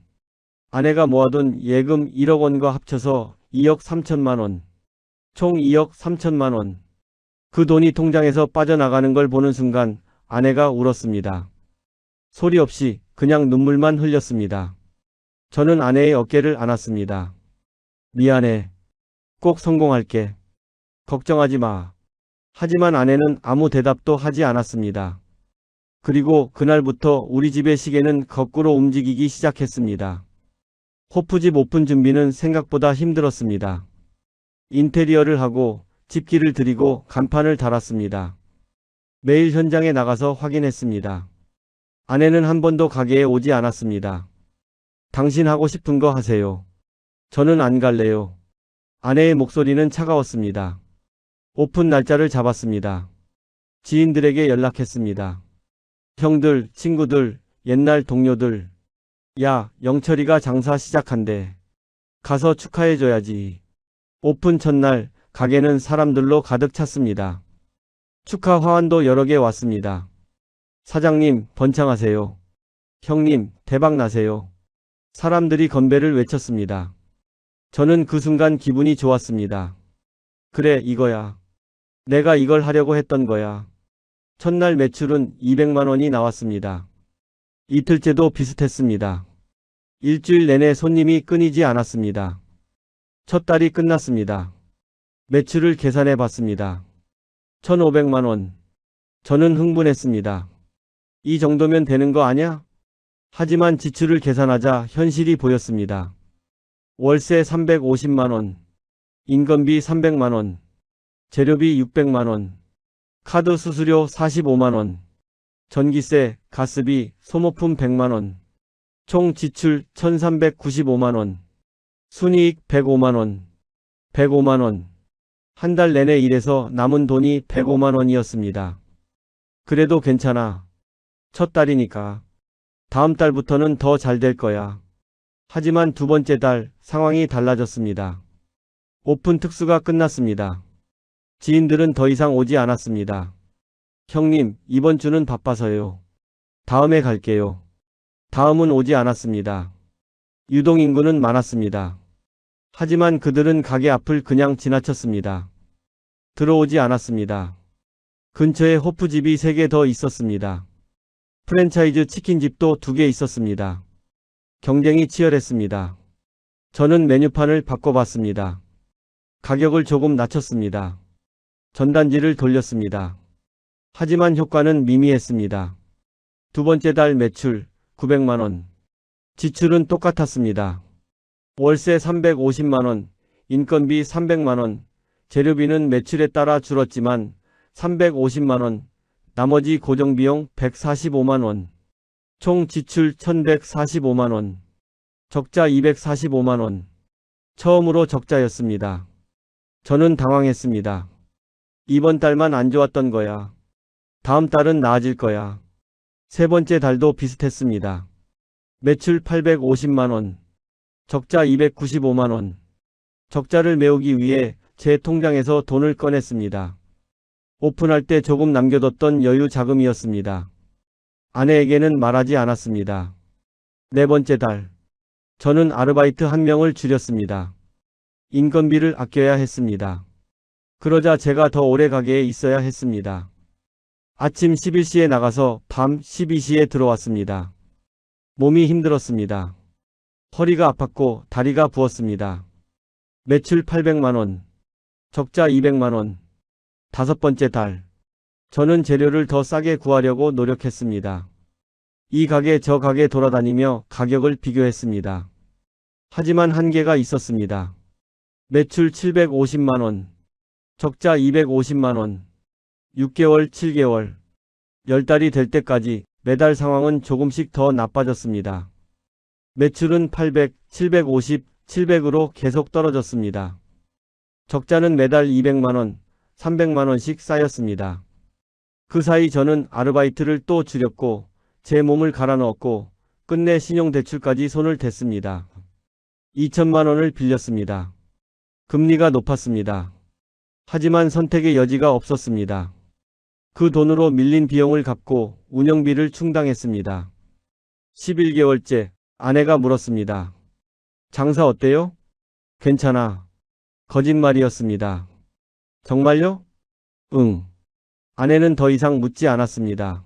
D: 아내가 모아둔 예금 1억 원과 합쳐서 2억 3천만 원. 총 2억 3천만 원. 그 돈이 통장에서 빠져나가는 걸 보는 순간 아내가 울었습니다. 소리 없이 그냥 눈물만 흘렸습니다. 저는 아내의 어깨를 안았습니다. 미안해. 꼭 성공할게. 걱정하지 마. 하지만 아내는 아무 대답도 하지 않았습니다. 그리고 그날부터 우리 집의 시계는 거꾸로 움직이기 시작했습니다. 호프집 오픈 준비는 생각보다 힘들었습니다. 인테리어를 하고 집기를 들이고 간판을 달았습니다. 매일 현장에 나가서 확인했습니다. 아내는 한 번도 가게에 오지 않았습니다. 당신 하고 싶은 거 하세요. 저는 안 갈래요. 아내의 목소리는 차가웠습니다. 오픈 날짜를 잡았습니다. 지인들에게 연락했습니다. 형들, 친구들, 옛날 동료들. 야, 영철이가 장사 시작한대. 가서 축하해줘야지. 오픈 첫날 가게는 사람들로 가득 찼습니다. 축하 화환도 여러 개 왔습니다. 사장님, 번창하세요. 형님, 대박 나세요. 사람들이 건배를 외쳤습니다. 저는 그 순간 기분이 좋았습니다. 그래, 이거야. 내가 이걸 하려고 했던 거야. 첫날 매출은 200만 원이 나왔습니다. 이틀째도 비슷했습니다. 일주일 내내 손님이 끊이지 않았습니다. 첫 달이 끝났습니다. 매출을 계산해 봤습니다. 1,500만 원. 저는 흥분했습니다. 이 정도면 되는 거 아냐? 하지만 지출을 계산하자 현실이 보였습니다. 월세 350만 원, 인건비 300만 원, 재료비 600만 원, 카드 수수료 45만 원, 전기세, 가스비, 소모품 100만 원, 총 지출 1,395만 원, 순이익 105만 원, 105만 원. 한 달 내내 일해서 남은 돈이 105만 원이었습니다. 그래도 괜찮아. 첫 달이니까. 다음 달부터는 더 잘 될 거야. 하지만 두 번째 달 상황이 달라졌습니다. 오픈 특수가 끝났습니다. 지인들은 더 이상 오지 않았습니다. 형님, 이번 주는 바빠서요. 다음에 갈게요. 다음은 오지 않았습니다. 유동인구는 많았습니다. 하지만 그들은 가게 앞을 그냥 지나쳤습니다. 들어오지 않았습니다. 근처에 호프집이 3개 더 있었습니다. 프랜차이즈 치킨집도 2개 있었습니다. 경쟁이 치열했습니다. 저는 메뉴판을 바꿔봤습니다. 가격을 조금 낮췄습니다. 전단지를 돌렸습니다. 하지만 효과는 미미했습니다. 두 번째 달 매출 900만 원. 지출은 똑같았습니다. 월세 350만 원, 인건비 300만 원, 재료비는 매출에 따라 줄었지만 350만 원, 나머지 고정비용 145만 원, 총 지출 1145만 원, 적자 245만 원. 처음으로 적자였습니다. 저는 당황했습니다. 이번 달만 안 좋았던 거야. 다음 달은 나아질 거야. 세 번째 달도 비슷했습니다. 매출 850만 원, 적자 295만 원. 적자를 메우기 위해 제 통장에서 돈을 꺼냈습니다. 오픈할 때 조금 남겨뒀던 여유 자금이었습니다. 아내에게는 말하지 않았습니다. 네 번째 달, 저는 아르바이트 1명을 줄였습니다. 인건비를 아껴야 했습니다. 그러자 제가 더 오래 가게에 있어야 했습니다. 아침 11시에 나가서 밤 12시에 들어왔습니다. 몸이 힘들었습니다. 허리가 아팠고 다리가 부었습니다. 매출 800만 원, 적자 200만 원. 다섯 번째 달, 저는 재료를 더 싸게 구하려고 노력했습니다. 이 가게 저 가게 돌아다니며 가격을 비교했습니다. 하지만 한계가 있었습니다. 매출 750만 원, 적자 250만 원. 6개월, 7개월, 10달이 될 때까지 매달 상황은 조금씩 더 나빠졌습니다. 매출은 800, 750, 700으로 계속 떨어졌습니다. 적자는 매달 200만원, 300만원씩 쌓였습니다. 그 사이 저는 아르바이트를 또 줄였고 제 몸을 갈아 넣었고 끝내 신용대출까지 손을 댔습니다. 2천만원을 빌렸습니다. 금리가 높았습니다. 하지만 선택의 여지가 없었습니다. 그 돈으로 밀린 비용을 갚고 운영비를 충당했습니다. 11개월째 아내가 물었습니다. 장사 어때요? 괜찮아. 거짓말이었습니다. 정말요? 응. 아내는 더 이상 묻지 않았습니다.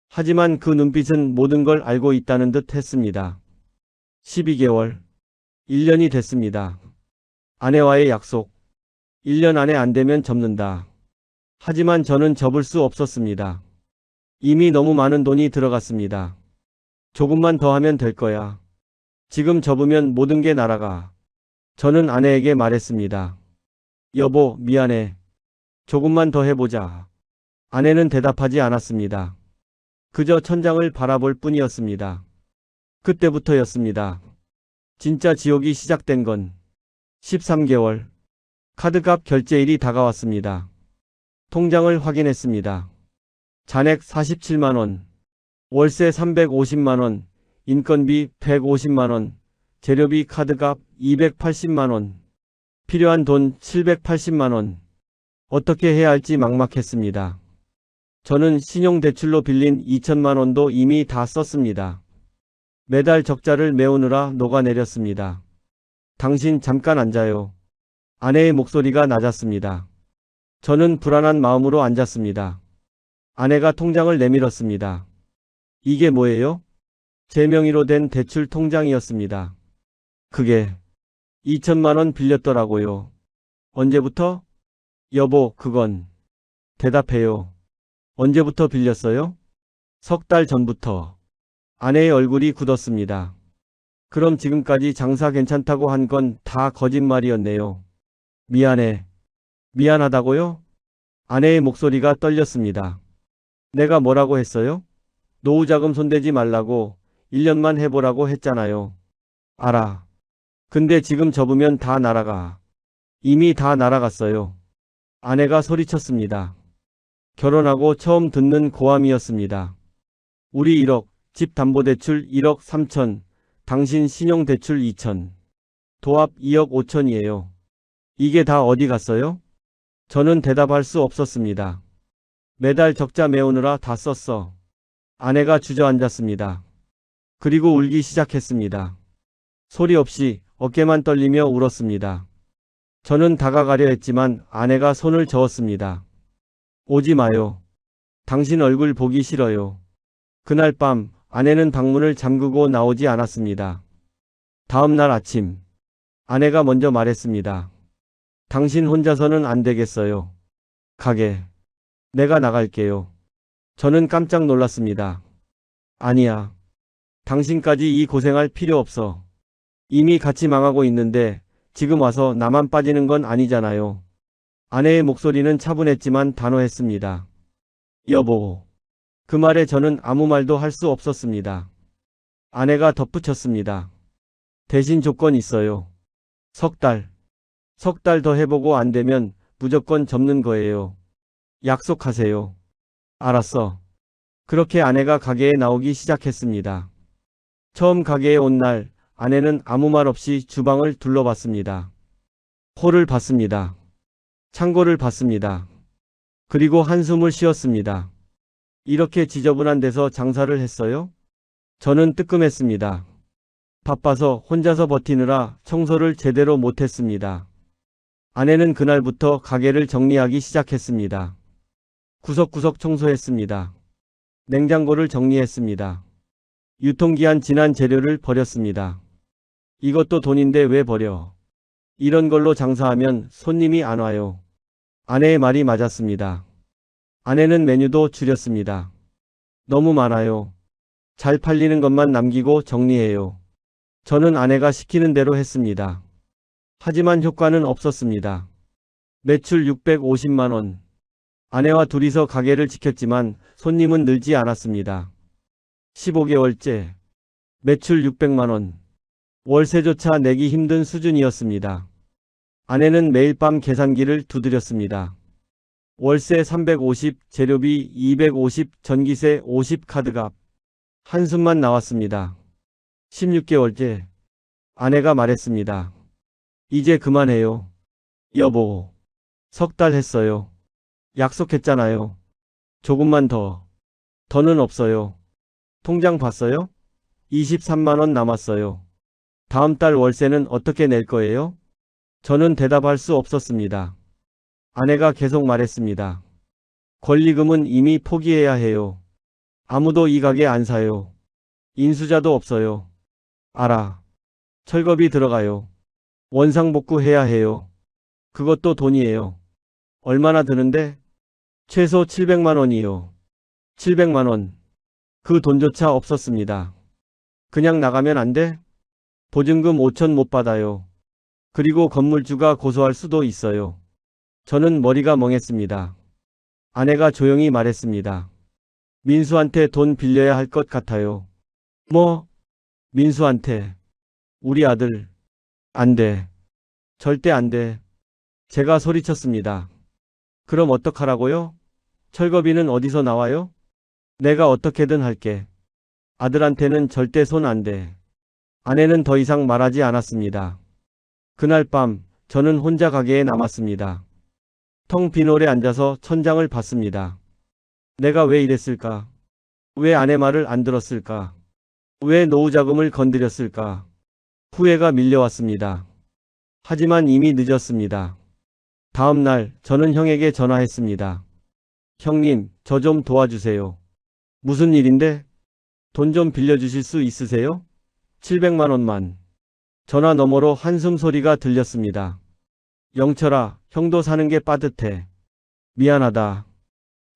D: 하지만 그 눈빛은 모든 걸 알고 있다는 듯 했습니다. 12개월. 1년이 됐습니다. 아내와의 약속. 1년 안에 안 되면 접는다. 하지만 저는 접을 수 없었습니다. 이미 너무 많은 돈이 들어갔습니다. 조금만 더 하면 될 거야. 지금 접으면 모든 게 날아가. 저는 아내에게 말했습니다. 여보, 미안해. 조금만 더 해보자. 아내는 대답하지 않았습니다. 그저 천장을 바라볼 뿐이었습니다. 그때부터였습니다. 진짜 지옥이 시작된 건 13개월. 카드값 결제일이 다가왔습니다. 통장을 확인했습니다. 잔액 47만원, 월세 350만원, 인건비 150만원, 재료비 카드값 280만원, 필요한 돈 780만원. 어떻게 해야 할지 막막했습니다. 저는 신용대출로 빌린 2천만원도 이미 다 썼습니다. 매달 적자를 메우느라 녹아내렸습니다. 당신 잠깐 앉아요. 아내의 목소리가 낮았습니다. 저는 불안한 마음으로 앉았습니다. 아내가 통장을 내밀었습니다. 이게 뭐예요? 제 명의로 된 대출 통장이었습니다. 그게 2천만 원 빌렸더라고요. 언제부터? 여보, 그건. 대답해요. 언제부터 빌렸어요? 석 달 전부터. 아내의 얼굴이 굳었습니다. 그럼 지금까지 장사 괜찮다고 한 건 다 거짓말이었네요. 미안해. 미안하다고요? 아내의 목소리가 떨렸습니다. 내가 뭐라고 했어요? 노후자금 손대지 말라고 1년만 해보라고 했잖아요. 알아. 근데 지금 접으면 다 날아가. 이미 다 날아갔어요. 아내가 소리쳤습니다. 결혼하고 처음 듣는 고함이었습니다. 우리 1억, 집 담보대출 1억 3천, 당신 신용대출 2천. 도합 2억 5천이에요. 이게 다 어디 갔어요? 저는 대답할 수 없었습니다. 매달 적자 메우느라 다 썼어. 아내가 주저앉았습니다. 그리고 울기 시작했습니다. 소리 없이 어깨만 떨리며 울었습니다. 저는 다가가려 했지만 아내가 손을 저었습니다. 오지 마요. 당신 얼굴 보기 싫어요. 그날 밤 아내는 방문을 잠그고 나오지 않았습니다. 다음 날 아침 아내가 먼저 말했습니다. 당신 혼자서는 안 되겠어요. 가게. 내가 나갈게요. 저는 깜짝 놀랐습니다. 아니야. 당신까지 이 고생할 필요 없어. 이미 같이 망하고 있는데 지금 와서 나만 빠지는 건 아니잖아요. 아내의 목소리는 차분했지만 단호했습니다. 여보. 그 말에 저는 아무 말도 할 수 없었습니다. 아내가 덧붙였습니다. 대신 조건 있어요. 석 달. 석 달 더 해보고 안 되면 무조건 접는 거예요. 약속하세요. 알았어. 그렇게 아내가 가게에 나오기 시작했습니다. 처음 가게에 온 날 아내는 아무 말 없이 주방을 둘러봤습니다. 홀을 봤습니다. 창고를 봤습니다. 그리고 한숨을 쉬었습니다. 이렇게 지저분한 데서 장사를 했어요? 저는 뜨끔했습니다. 바빠서 혼자서 버티느라 청소를 제대로 못했습니다. 아내는 그날부터 가게를 정리하기 시작했습니다. 구석구석 청소했습니다. 냉장고를 정리했습니다. 유통기한 지난 재료를 버렸습니다. 이것도 돈인데 왜 버려? 이런 걸로 장사하면 손님이 안 와요. 아내의 말이 맞았습니다. 아내는 메뉴도 줄였습니다. 너무 많아요. 잘 팔리는 것만 남기고 정리해요. 저는 아내가 시키는 대로 했습니다. 하지만 효과는 없었습니다. 매출 650만 원. 아내와 둘이서 가게를 지켰지만 손님은 늘지 않았습니다. 15개월째. 매출 600만 원. 월세조차 내기 힘든 수준이었습니다. 아내는 매일 밤 계산기를 두드렸습니다. 월세 350, 재료비 250, 전기세 50 카드값. 한숨만 나왔습니다. 16개월째. 아내가 말했습니다. 이제 그만해요. 여보. 석 달 했어요. 약속했잖아요. 조금만 더. 더는 없어요. 통장 봤어요? 23만 원 남았어요. 다음 달 월세는 어떻게 낼 거예요? 저는 대답할 수 없었습니다. 아내가 계속 말했습니다. 권리금은 이미 포기해야 해요. 아무도 이 가게 안 사요. 인수자도 없어요. 알아. 철거비 들어가요. 원상복구 해야 해요. 그것도 돈이에요. 얼마나 드는데? 최소 700만 원이요. 700만 원. 그 돈조차 없었습니다. 그냥 나가면 안 돼? 보증금 5천 못 받아요. 그리고 건물주가 고소할 수도 있어요. 저는 머리가 멍했습니다. 아내가 조용히 말했습니다. 민수한테 돈 빌려야 할 것 같아요. 뭐? 민수한테. 우리 아들. 안 돼. 절대 안 돼. 제가 소리쳤습니다. 그럼 어떡하라고요? 철거비는 어디서 나와요? 내가 어떻게든 할게. 아들한테는 절대 손 안 대. 아내는 더 이상 말하지 않았습니다. 그날 밤 저는 혼자 가게에 남았습니다. 텅 빈 홀에 앉아서 천장을 봤습니다. 내가 왜 이랬을까? 왜 아내 말을 안 들었을까? 왜 노후자금을 건드렸을까? 후회가 밀려왔습니다. 하지만 이미 늦었습니다. 다음 날 저는 형에게 전화했습니다. 형님, 저 좀 도와주세요. 무슨 일인데? 돈 좀 빌려주실 수 있으세요? 700만 원만. 전화 너머로 한숨 소리가 들렸습니다. 영철아, 형도 사는 게 빠듯해. 미안하다.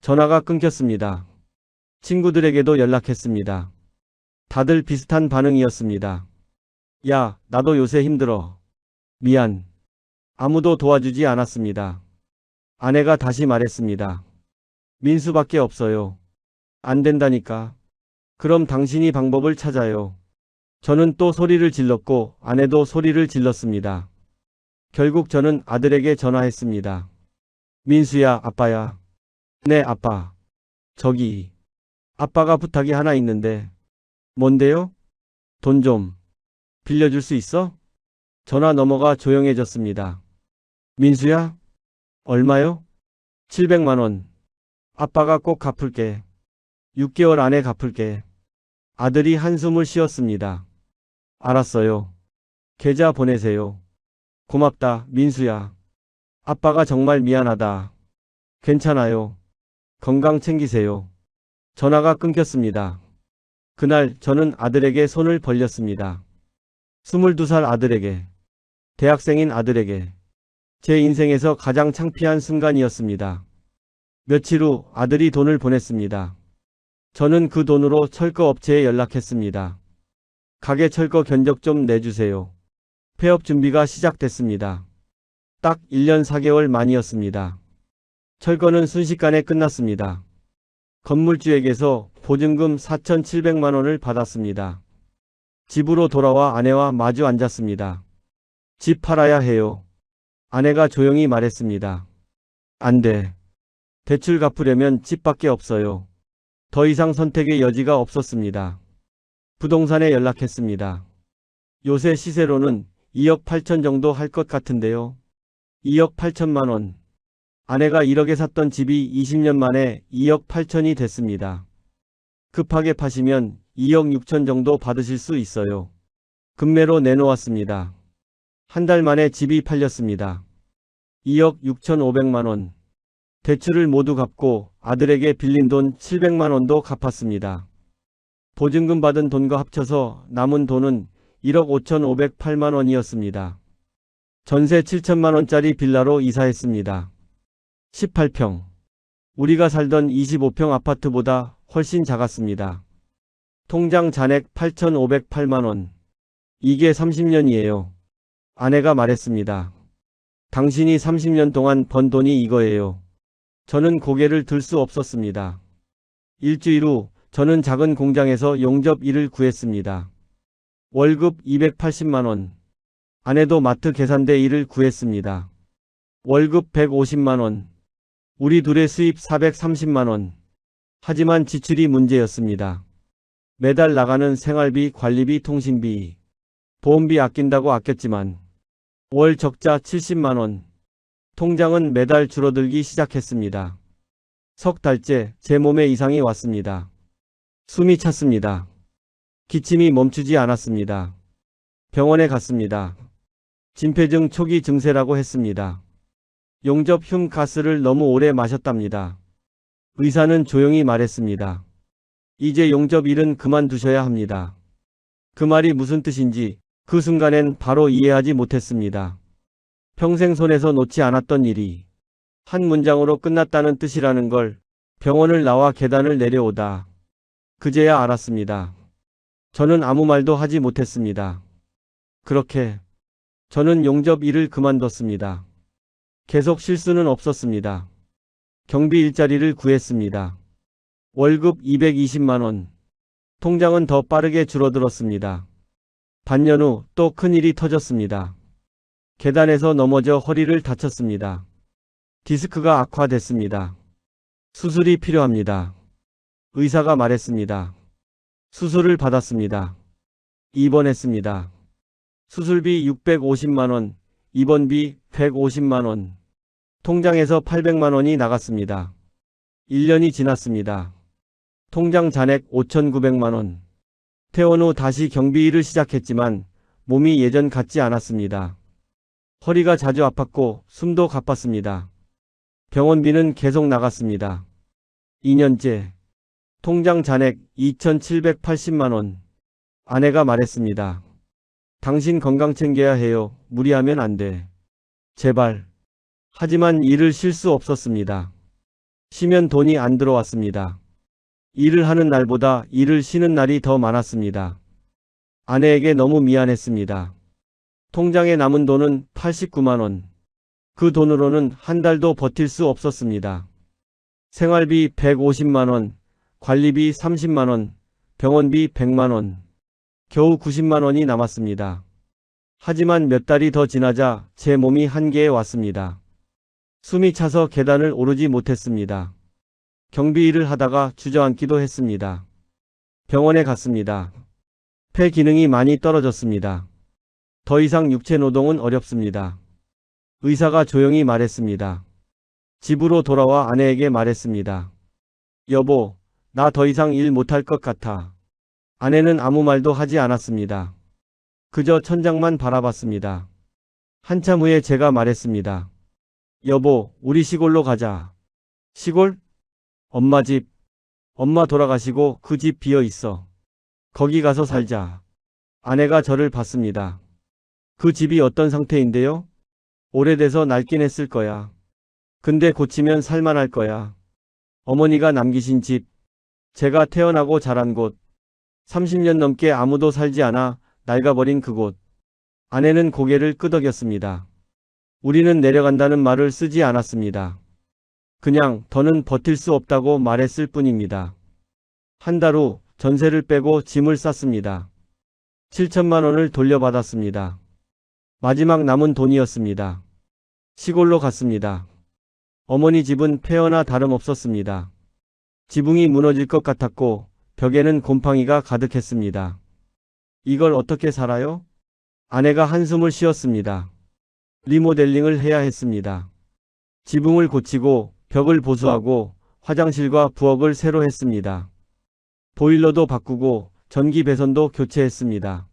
D: 전화가 끊겼습니다. 친구들에게도 연락했습니다. 다들 비슷한 반응이었습니다. 야, 나도 요새 힘들어. 미안. 아무도 도와주지 않았습니다. 아내가 다시 말했습니다. 민수밖에 없어요. 안 된다니까. 그럼 당신이 방법을 찾아요. 저는 또 소리를 질렀고 아내도 소리를 질렀습니다. 결국 저는 아들에게 전화했습니다. 민수야, 아빠야. 네, 아빠. 저기, 아빠가 부탁이 하나 있는데. 뭔데요? 돈 좀 빌려줄 수 있어? 전화 너머가 조용해졌습니다. 민수야? 얼마요? 700만 원. 아빠가 꼭 갚을게. 6개월 안에 갚을게. 아들이 한숨을 쉬었습니다. 알았어요. 계좌 보내세요. 고맙다, 민수야. 아빠가 정말 미안하다. 괜찮아요. 건강 챙기세요. 전화가 끊겼습니다. 그날 저는 아들에게 손을 벌렸습니다. 22살 아들에게, 대학생인 아들에게, 제 인생에서 가장 창피한 순간이었습니다. 며칠 후 아들이 돈을 보냈습니다. 저는 그 돈으로 철거 업체에 연락했습니다. 가게 철거 견적 좀 내주세요. 폐업 준비가 시작됐습니다. 딱 1년 4개월 만이었습니다. 철거는 순식간에 끝났습니다. 건물주에게서 보증금 4,700만 원을 받았습니다. 집으로 돌아와 아내와 마주 앉았습니다. 집 팔아야 해요. 아내가 조용히 말했습니다. 안 돼. 대출 갚으려면 집밖에 없어요. 더 이상 선택의 여지가 없었습니다. 부동산에 연락했습니다. 요새 시세로는 2억 8천 정도 할 것 같은데요. 2억 8천만 원. 아내가 1억에 샀던 집이 20년 만에 2억 8천이 됐습니다. 급하게 파시면 2억 6천 정도 받으실 수 있어요. 금매로 내놓았습니다. 한 달 만에 집이 팔렸습니다. 2억 6,500만 원. 대출을 모두 갚고 아들에게 빌린 돈 700만 원도 갚았습니다. 보증금 받은 돈과 합쳐서 남은 돈은 1억 5,508만 원이었습니다. 전세 7천만 원짜리 빌라로 이사했습니다. 18평. 우리가 살던 25평 아파트보다 훨씬 작았습니다. 통장 잔액 8,508만 원. 이게 30년이에요. 아내가 말했습니다. 당신이 30년 동안 번 돈이 이거예요. 저는 고개를 들 수 없었습니다. 일주일 후 저는 작은 공장에서 용접 일을 구했습니다. 월급 280만 원. 아내도 마트 계산대 일을 구했습니다. 월급 150만 원. 우리 둘의 수입 430만 원. 하지만 지출이 문제였습니다. 매달 나가는 생활비, 관리비, 통신비, 보험비 아낀다고 아꼈지만 월 적자 70만 원. 통장은 매달 줄어들기 시작했습니다. 석 달째 제 몸에 이상이 왔습니다. 숨이 찼습니다. 기침이 멈추지 않았습니다. 병원에 갔습니다. 진폐증 초기 증세라고 했습니다. 용접 흉 가스를 너무 오래 마셨답니다. 의사는 조용히 말했습니다. 이제 용접 일은 그만두셔야 합니다. 그 말이 무슨 뜻인지 그 순간엔 바로 이해하지 못했습니다. 평생 손에서 놓지 않았던 일이 한 문장으로 끝났다는 뜻이라는 걸 병원을 나와 계단을 내려오다 그제야 알았습니다. 저는 아무 말도 하지 못했습니다. 그렇게 저는 용접 일을 그만뒀습니다. 계속 실수는 없었습니다. 경비 일자리를 구했습니다. 월급 220만 원. 통장은 더 빠르게 줄어들었습니다. 반년 후 또 큰일이 터졌습니다. 계단에서 넘어져 허리를 다쳤습니다. 디스크가 악화됐습니다. 수술이 필요합니다. 의사가 말했습니다. 수술을 받았습니다. 입원했습니다. 수술비 650만 원, 입원비 150만 원. 통장에서 800만 원이 나갔습니다. 1년이 지났습니다. 통장 잔액 5,900만 원. 퇴원 후 다시 경비 일을 시작했지만 몸이 예전 같지 않았습니다. 허리가 자주 아팠고 숨도 가빴습니다. 병원비는 계속 나갔습니다. 2년째. 통장 잔액 2,780만 원. 아내가 말했습니다. 당신 건강 챙겨야 해요. 무리하면 안 돼. 제발. 하지만 일을 쉴 수 없었습니다. 쉬면 돈이 안 들어왔습니다. 일을 하는 날보다 일을 쉬는 날이 더 많았습니다. 아내에게 너무 미안했습니다. 통장에 남은 돈은 89만 원. 그 돈으로는 한 달도 버틸 수 없었습니다. 생활비 150만 원, 관리비 30만 원, 병원비 100만 원. 겨우 90만 원이 남았습니다. 하지만 몇 달이 더 지나자 제 몸이 한계에 왔습니다. 숨이 차서 계단을 오르지 못했습니다. 경비 일을 하다가 주저앉기도 했습니다. 병원에 갔습니다. 폐 기능이 많이 떨어졌습니다. 더 이상 육체 노동은 어렵습니다. 의사가 조용히 말했습니다. 집으로 돌아와 아내에게 말했습니다. 여보, 나 더 이상 일 못할 것 같아. 아내는 아무 말도 하지 않았습니다. 그저 천장만 바라봤습니다. 한참 후에 제가 말했습니다. 여보, 우리 시골로 가자. 시골? 엄마 집. 엄마 돌아가시고 그 집 비어 있어. 거기 가서 살자. 아내가 저를 봤습니다. 그 집이 어떤 상태인데요? 오래돼서 낡긴 했을 거야. 근데 고치면 살만할 거야. 어머니가 남기신 집. 제가 태어나고 자란 곳. 30년 넘게 아무도 살지 않아 낡아버린 그곳. 아내는 고개를 끄덕였습니다. 우리는 내려간다는 말을 쓰지 않았습니다. 그냥 더는 버틸 수 없다고 말했을 뿐입니다. 한 달 후 전세를 빼고 짐을 쌌습니다. 7천만 원을 돌려받았습니다. 마지막 남은 돈이었습니다. 시골로 갔습니다. 어머니 집은 폐허나 다름없었습니다. 지붕이 무너질 것 같았고 벽에는 곰팡이가 가득했습니다. 이걸 어떻게 살아요? 아내가 한숨을 쉬었습니다. 리모델링을 해야 했습니다. 지붕을 고치고 벽을 보수하고 화장실과 부엌을 새로 했습니다. 보일러도 바꾸고 전기 배선도 교체했습니다.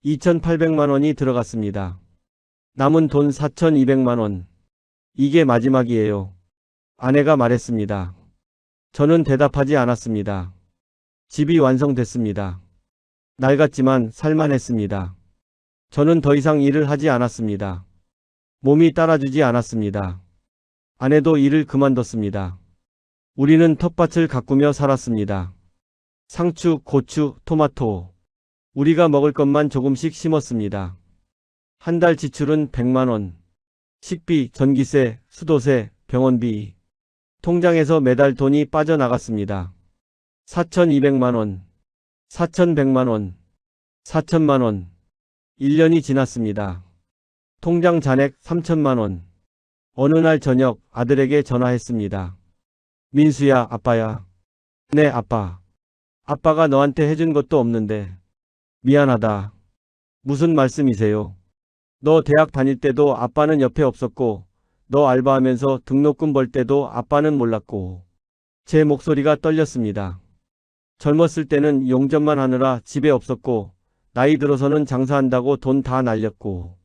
D: 2,800만 원이 들어갔습니다. 남은 돈 4,200만 원. 이게 마지막이에요. 아내가 말했습니다. 저는 대답하지 않았습니다. 집이 완성됐습니다. 낡았지만 살만했습니다. 저는 더 이상 일을 하지 않았습니다. 몸이 따라주지 않았습니다. 아내도 일을 그만뒀습니다. 우리는 텃밭을 가꾸며 살았습니다. 상추, 고추, 토마토. 우리가 먹을 것만 조금씩 심었습니다. 한 달 지출은 100만 원. 식비, 전기세, 수도세, 병원비. 통장에서 매달 돈이 빠져나갔습니다. 4,200만 원, 4,100만 원, 4천만 원. 1년이 지났습니다. 통장 잔액 3천만 원. 어느 날 저녁 아들에게 전화했습니다. 민수야, 아빠야. 네, 아빠. 아빠가 너한테 해준 것도 없는데. 미안하다. 무슨 말씀이세요? 너 대학 다닐 때도 아빠는 옆에 없었고, 너 알바하면서 등록금 벌 때도 아빠는 몰랐고. 제 목소리가 떨렸습니다. 젊었을 때는 용접만 하느라 집에 없었고, 나이 들어서는 장사한다고 돈 다 날렸고.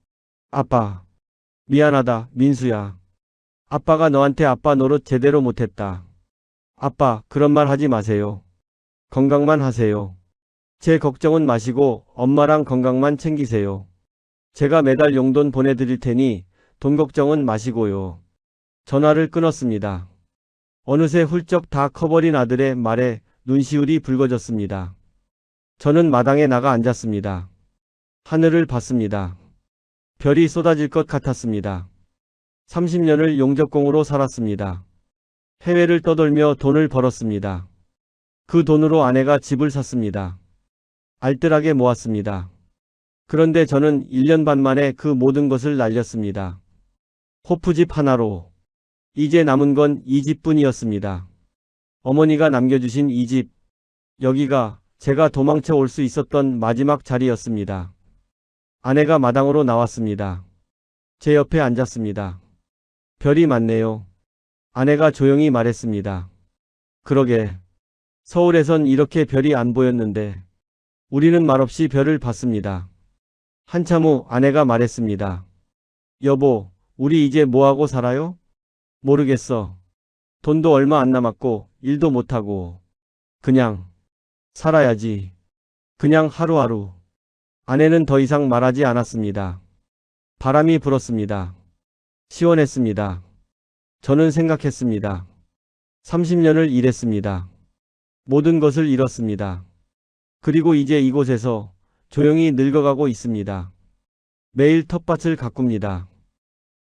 D: 아빠. 미안하다, 민수야. 아빠가 너한테 아빠 노릇 제대로 못했다. 아빠, 그런 말 하지 마세요. 건강만 하세요. 제 걱정은 마시고 엄마랑 건강만 챙기세요. 제가 매달 용돈 보내드릴 테니 돈 걱정은 마시고요. 전화를 끊었습니다. 어느새 훌쩍 다 커버린 아들의 말에 눈시울이 붉어졌습니다. 저는 마당에 나가 앉았습니다. 하늘을 봤습니다. 별이 쏟아질 것 같았습니다. 30년을 용접공으로 살았습니다. 해외를 떠돌며 돈을 벌었습니다. 그 돈으로 아내가 집을 샀습니다. 알뜰하게 모았습니다. 그런데 저는 1년 반 만에 그 모든 것을 날렸습니다. 호프집 하나로. 이제 남은 건 이 집뿐이었습니다. 어머니가 남겨주신 이 집. 여기가 제가 도망쳐 올 수 있었던 마지막 자리였습니다. 아내가 마당으로 나왔습니다. 제 옆에 앉았습니다. 별이 많네요. 아내가 조용히 말했습니다. 그러게. 서울에선 이렇게 별이 안 보였는데. 우리는 말없이 별을 봤습니다. 한참 후 아내가 말했습니다. 여보, 우리 이제 뭐하고 살아요? 모르겠어. 돈도 얼마 안 남았고 일도 못하고. 그냥 살아야지. 그냥 하루하루. 아내는 더 이상 말하지 않았습니다. 바람이 불었습니다. 시원했습니다. 저는 생각했습니다. 30년을 일했습니다. 모든 것을 잃었습니다. 그리고 이제 이곳에서 조용히 늙어가고 있습니다. 매일 텃밭을 가꿉니다.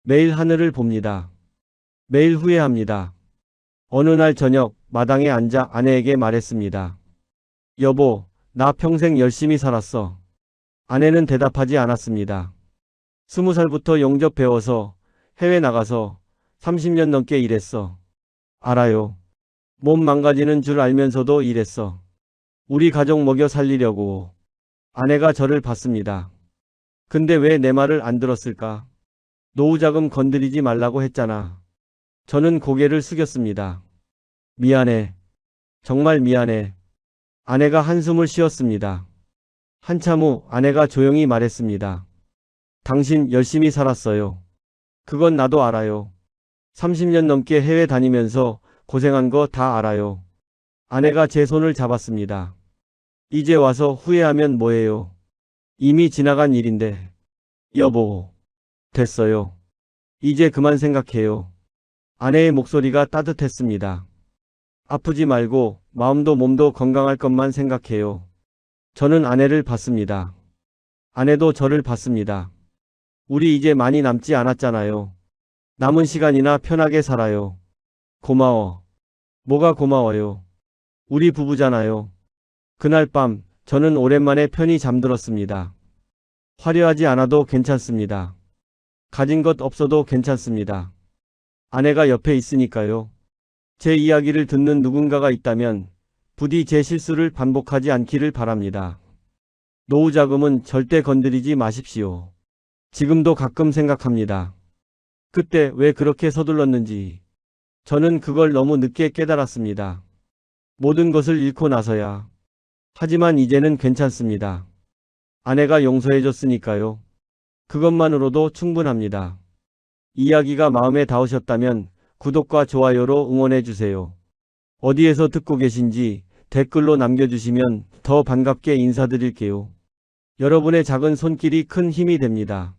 D: 매일 하늘을 봅니다. 매일 후회합니다. 어느 날 저녁 마당에 앉아 아내에게 말했습니다. 여보, 나 평생 열심히 살았어. 아내는 대답하지 않았습니다. 20살부터 용접 배워서 해외 나가서 30년 넘게 일했어. 알아요. 몸 망가지는 줄 알면서도 일했어. 우리 가족 먹여 살리려고. 아내가 저를 봤습니다. 근데 왜 내 말을 안 들었을까? 노후자금 건드리지 말라고 했잖아. 저는 고개를 숙였습니다. 미안해. 정말 미안해. 아내가 한숨을 쉬었습니다. 한참 후 아내가 조용히 말했습니다. 당신 열심히 살았어요. 그건 나도 알아요. 30년 넘게 해외 다니면서 고생한 거 다 알아요. 아내가 제 손을 잡았습니다. 이제 와서 후회하면 뭐해요? 이미 지나간 일인데. 여보, 됐어요. 이제 그만 생각해요. 아내의 목소리가 따뜻했습니다. 아프지 말고 마음도 몸도 건강할 것만 생각해요. 저는 아내를 봤습니다. 아내도 저를 봤습니다. 우리 이제 많이 남지 않았잖아요. 남은 시간이나 편하게 살아요. 고마워. 뭐가 고마워요? 우리 부부잖아요. 그날 밤 저는 오랜만에 편히 잠들었습니다. 화려하지 않아도 괜찮습니다. 가진 것 없어도 괜찮습니다. 아내가 옆에 있으니까요. 제 이야기를 듣는 누군가가 있다면 부디 제 실수를 반복하지 않기를 바랍니다. 노후자금은 절대 건드리지 마십시오. 지금도 가끔 생각합니다. 그때 왜 그렇게 서둘렀는지. 저는 그걸 너무 늦게 깨달았습니다. 모든 것을 잃고 나서야. 하지만 이제는 괜찮습니다. 아내가 용서해줬으니까요. 그것만으로도 충분합니다. 이야기가 마음에 닿으셨다면 구독과 좋아요로 응원해주세요. 어디에서 듣고 계신지 댓글로 남겨주시면 더 반갑게 인사드릴게요. 여러분의 작은 손길이 큰 힘이 됩니다.